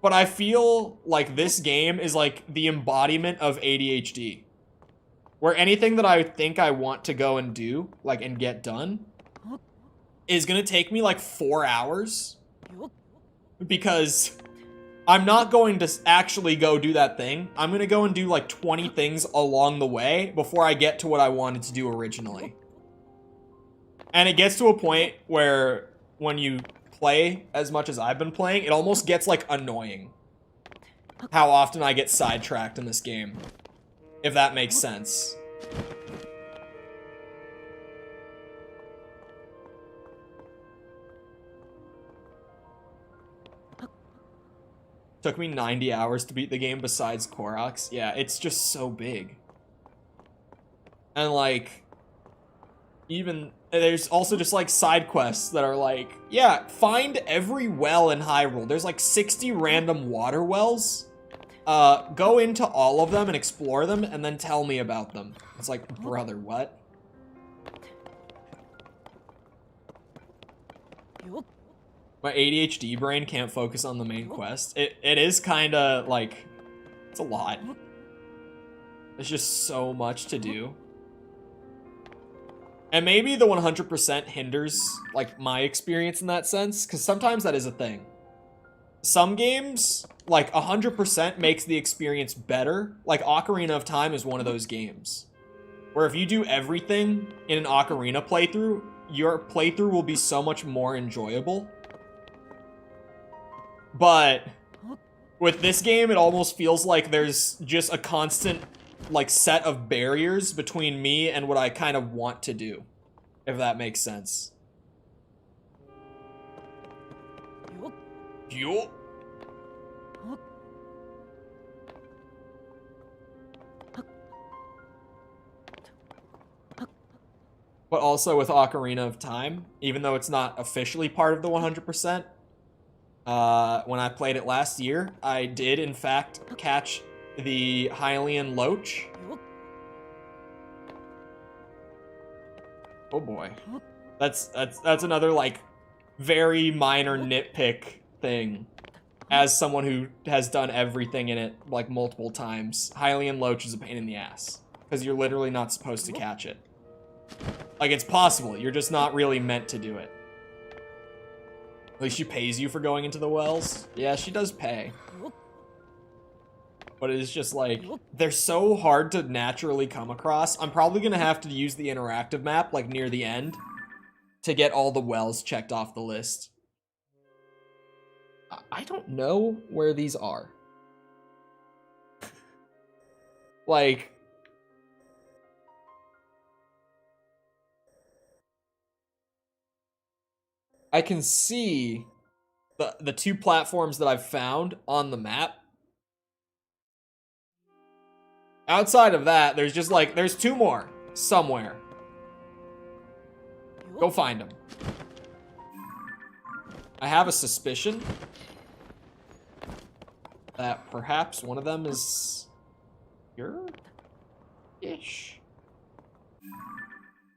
But I feel like this game is like the embodiment of ADHD. Where anything that I think I want to go and do, like, and get done, is gonna take me like 4 hours. Because I'm not going to actually go do that thing. I'm gonna go and do like 20 things along the way before I get to what I wanted to do originally. And it gets to a point where when you play as much as I've been playing, it almost gets like annoying how often I get sidetracked in this game. If that makes sense. Took me 90 hours to beat the game besides Koroks. Yeah, it's just so big. And like, even, there's also just like side quests that are like, yeah, find every well in Hyrule. There's like 60 random water wells. Go into all of them and explore them and then tell me about them. It's like, brother, what? My ADHD brain can't focus on the main quest. It is kind of like, it's a lot. There's just so much to do. And maybe the 100% hinders like my experience in that sense, because sometimes that is a thing. some games, like 100% makes the experience better. Like Ocarina of Time is one of those games where if you do everything in an Ocarina playthrough, your playthrough will be so much more enjoyable. But with this game, it almost feels like there's just a constant, like, set of barriers between me and what I kind of want to do, if that makes sense. Yo. But also with Ocarina of Time, even though it's not officially part of the 100%, when I played it last year, I did in fact catch the Hylian Loach. Oh boy. That's another, like, very minor nitpick thing. As someone who has done everything in it, like, multiple times, Hylian Loach is a pain in the ass. Because you're literally not supposed to catch it. Like, it's possible, you're just not really meant to do it. At least she pays you for going into the wells. Yeah, she does pay. But it is just like, they're so hard to naturally come across. I'm probably gonna have to use the interactive map, like, near the end, to get all the wells checked off the list. I don't know where these are. Like... I can see the two platforms that I've found on the map. Outside of that, there's just like, there's two more somewhere. Go find them. I have a suspicion that perhaps one of them is here-ish.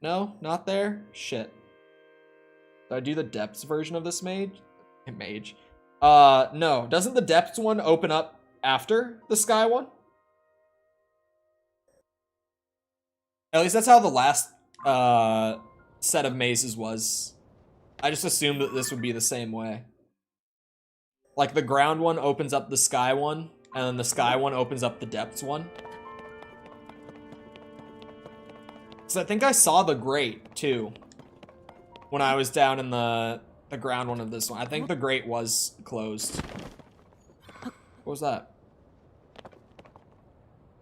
No, not there? Shit. Do I do the depths version of this mage? No. Doesn't the depths one open up after the sky one? At least that's how the last set of mazes was. I just assumed that this would be the same way. Like the ground one opens up the sky one, and then the sky one opens up the depths one. So I think I saw the grate too when I was down in the ground one of this one. I think the grate was closed. What was that?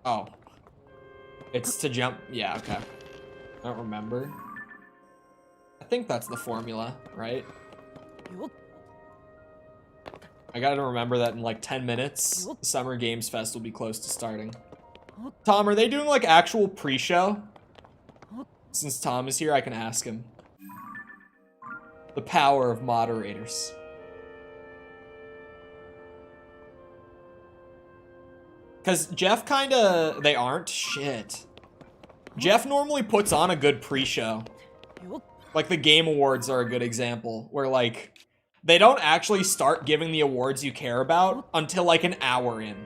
Oh. It's to jump. Yeah, okay. I don't remember. I think that's the formula, right? I gotta remember that in like 10 minutes, Summer Games Fest will be close to starting. Tom, are they doing like actual pre-show? Since Tom is here, I can ask him. The power of moderators. Because Jeff kinda... They aren't? Shit. Jeff normally puts on a good pre-show. Like the Game Awards are a good example, where like... They don't actually start giving the awards you care about until like an hour in.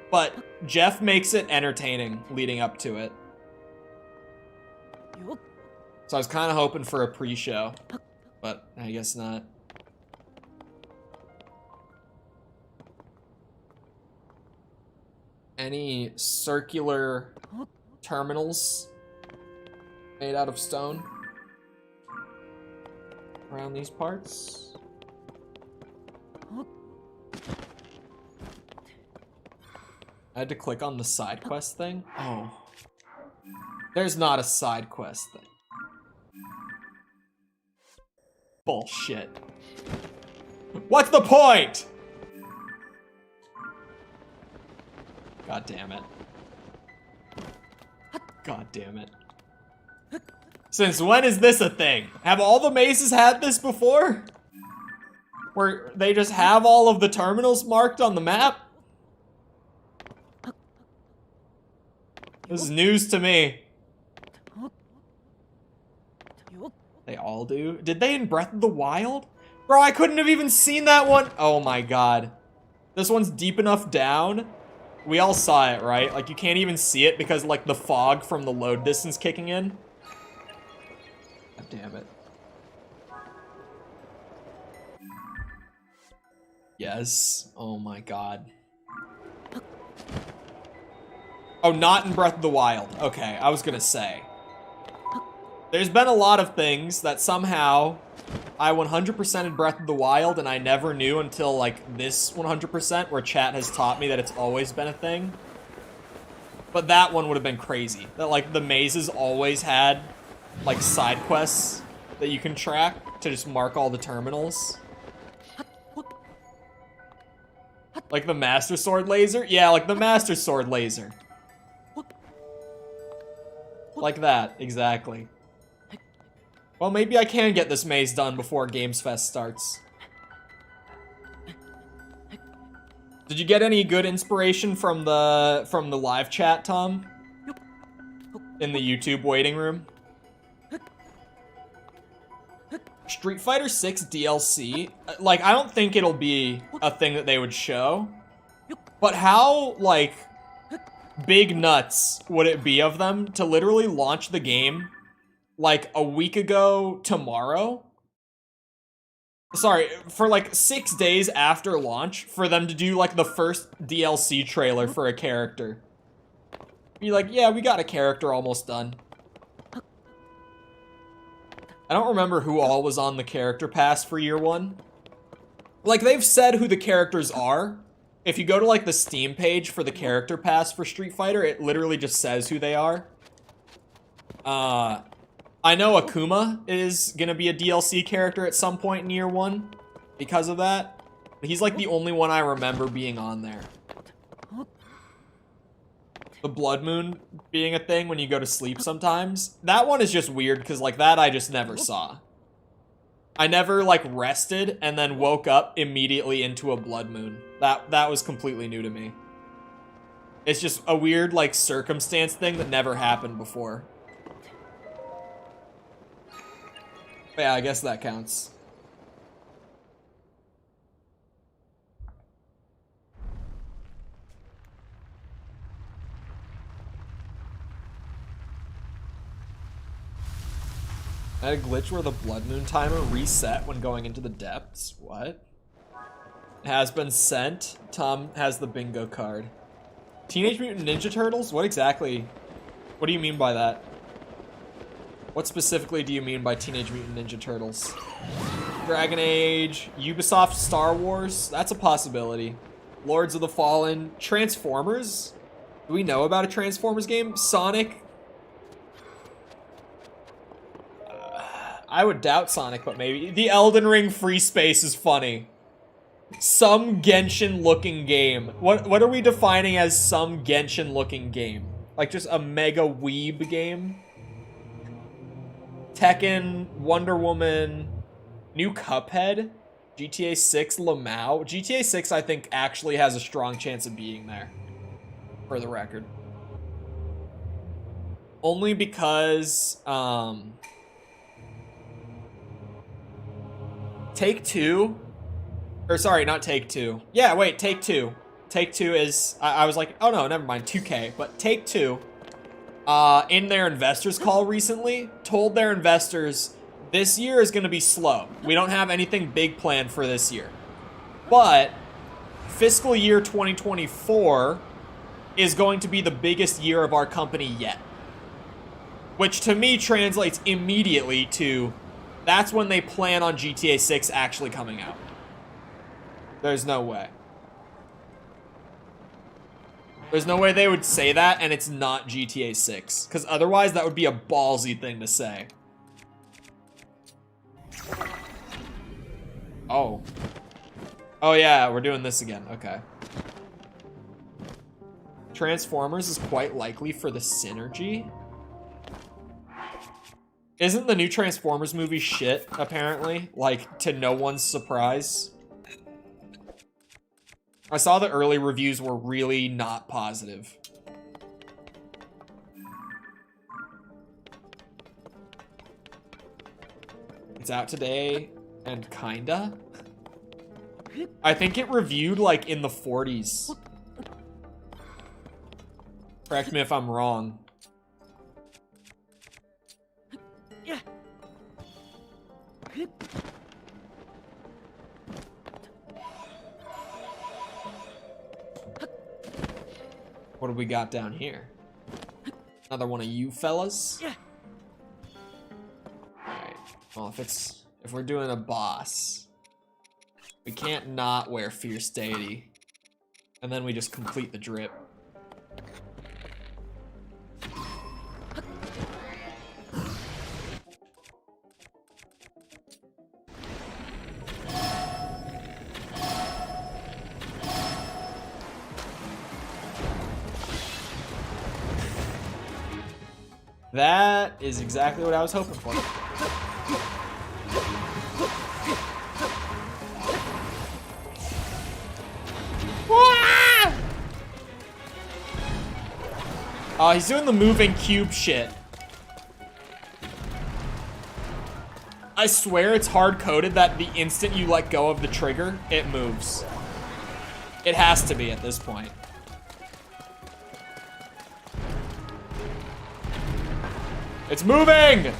But Jeff makes it entertaining leading up to it. So I was kind of hoping for a pre-show, but I guess not. Any circular terminals made out of stone around these parts? I had to click on the side quest thing? Oh. There's not a side quest thing. Bullshit. What's the point? God damn it. God damn it. Since when is this a thing? Have all the mazes had this before? Where they just have all of the terminals marked on the map? This is news to me. They all do? Did they in Breath of the Wild? Bro, I couldn't have even seen that one. Oh my god. This one's deep enough down. We all saw it, right? Like, you can't even see it because, like, the fog from the load distance kicking in. God damn it. Yes. Oh my god. Oh, not in Breath of the Wild. Okay, I was gonna say. There's been a lot of things that somehow I 100% in Breath of the Wild, and I never knew until, like, this 100%, where chat has taught me that it's always been a thing. But that one would have been crazy. That, like, the mazes always had, like, side quests that you can track to just mark all the terminals. Like the Master Sword laser? Yeah, like the Master Sword laser. Like that, exactly. Well, maybe I can get this maze done before Games Fest starts. Did you get any good inspiration from the live chat, Tom? In the YouTube waiting room? Street Fighter 6 DLC? Like, I don't think it'll be a thing that they would show. But how, like, big nuts would it be of them to literally launch the game, like, a week ago tomorrow? Sorry, for, like, 6 days after launch, for them to do, like, the first DLC trailer for a character. Be like, yeah, we got a character almost done. I don't remember who all was on the character pass for year one. Like, they've said who the characters are. If you go to, like, the Steam page for the character pass for Street Fighter, it literally just says who they are. I know Akuma is gonna be a DLC character at some point in year one because of that. He's, like, the only one I remember being on there. The Blood Moon being a thing when you go to sleep sometimes. That one is just weird because, like, that I just never saw. I never, like, rested and then woke up immediately into a Blood Moon. That was completely new to me. It's just a weird, like, circumstance thing that never happened before. But yeah, I guess that counts. I had a glitch where the Blood Moon timer reset when going into the depths. What? Has been sent. Tom has the bingo card. Teenage Mutant Ninja Turtles? What exactly? What do you mean by that? What specifically do you mean by Teenage Mutant Ninja Turtles? Dragon Age, Ubisoft Star Wars? That's a possibility. Lords of the Fallen, Transformers? Do we know about a Transformers game? Sonic? I would doubt Sonic, but maybe. The Elden Ring free space is funny. Some Genshin-looking game. What are we defining as some Genshin-looking game? Like just a mega weeb game? Tekken, Wonder Woman, new Cuphead, GTA 6, Lamau. GTA 6, I think, actually has a strong chance of being there, for the record. Only because, Take-Two, or sorry, not Take-Two. Yeah, wait, Take-Two. Take-Two is, I was like, oh no, never mind, 2K, but Take-Two, in their investors call recently, told their investors, this year is gonna be slow. We don't have anything big planned for this year. But, fiscal year 2024 is going to be the biggest year of our company yet. Which to me translates immediately to, that's when they plan on GTA 6 actually coming out. There's no way. There's no way they would say that and it's not GTA 6. Because otherwise that would be a ballsy thing to say. Oh. Oh yeah, we're doing this again. Okay. Transformers is quite likely for the synergy. Isn't the new Transformers movie shit, apparently? Like, to no one's surprise. I saw the early reviews were really not positive. It's out today, and kinda. I think it reviewed, like, in the 40s. Correct me if I'm wrong. do we got down here? Another one of you fellas? Alright. Well, if we're doing a boss, we can't not wear Fierce Deity. And then we just complete the drip. That is exactly what I was hoping for. Oh, he's doing the moving cube shit. I swear it's hard-coded that the instant you let go of the trigger, it moves. It has to be at this point. It's moving!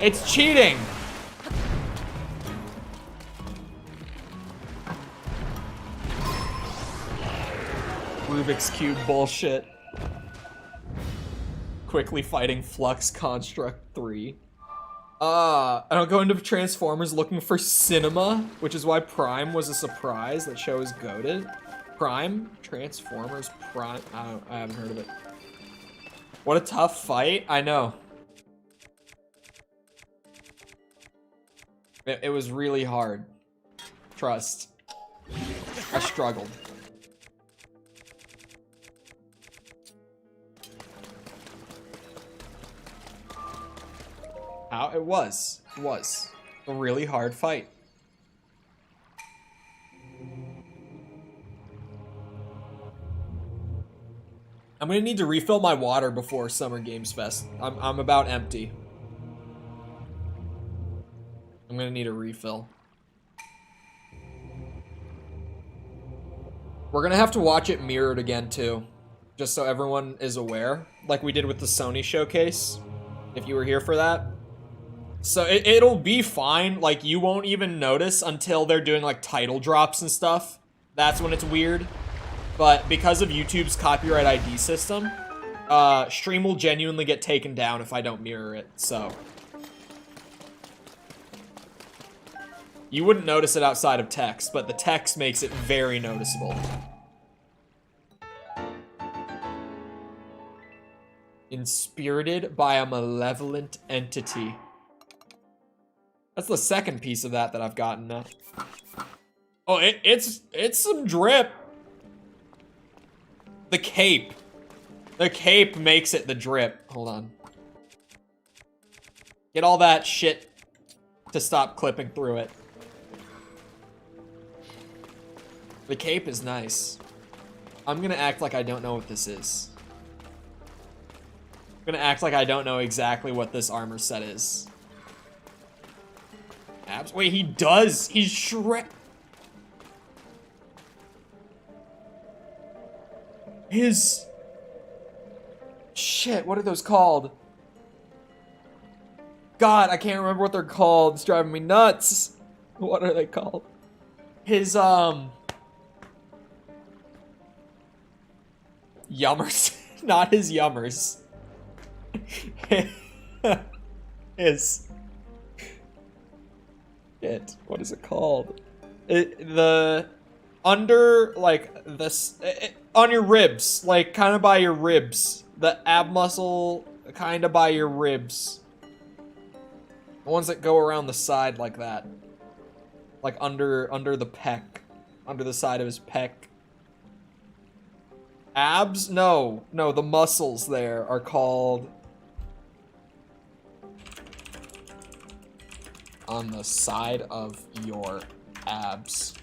It's cheating! Rubik's Cube bullshit. Quickly fighting Flux Construct 3. I don't go into Transformers looking for cinema, which is why Prime was a surprise. That show is goated. Prime? Transformers Prime? I haven't heard of it. What a tough fight. I know. It was really hard. Trust. I struggled. It was a really hard fight. I'm gonna need to refill my water before Summer Games Fest. I'm about empty. I'm gonna need a refill. We're gonna have to watch it mirrored again too, just so everyone is aware, like we did with the Sony showcase, if you were here for that. So it'll be fine, like you won't even notice until they're doing like title drops and stuff. That's when it's weird. But because of YouTube's copyright ID system, stream will genuinely get taken down if I don't mirror it, so. You wouldn't notice it outside of text, but the text makes it very noticeable. Inspirited by a malevolent entity. That's the second piece of that I've gotten now. Oh, it's some drip. The cape. The cape makes it the drip. Hold on. Get all that shit to stop clipping through it. The cape is nice. I'm gonna act like I don't know what this is. I'm gonna act like I don't know exactly what this armor set is. Wait, he does. He's Shrek. His... Shit, what are those called? God, I can't remember what they're called. It's driving me nuts. What are they called? His, Yummers. Not his yummers. His... Shit, what is it called? The under, like, this, on your ribs, like, kind of by your ribs. The ab muscle, kind of by your ribs. The ones that go around the side like that. Like, under the pec. Under the side of his pec. Abs? No, the muscles there are called... on the side of your abs.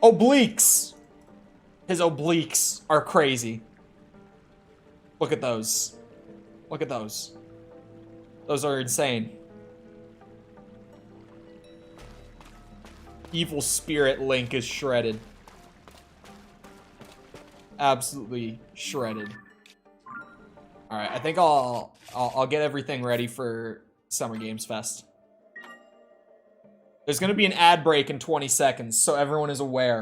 Obliques! His obliques are crazy. Look at those. Look at those. Those are insane. Evil Spirit Link is shredded. Absolutely shredded. Alright, I think I'll get everything ready for Summer Games Fest. There's gonna be an ad break in 20 seconds, so everyone is aware.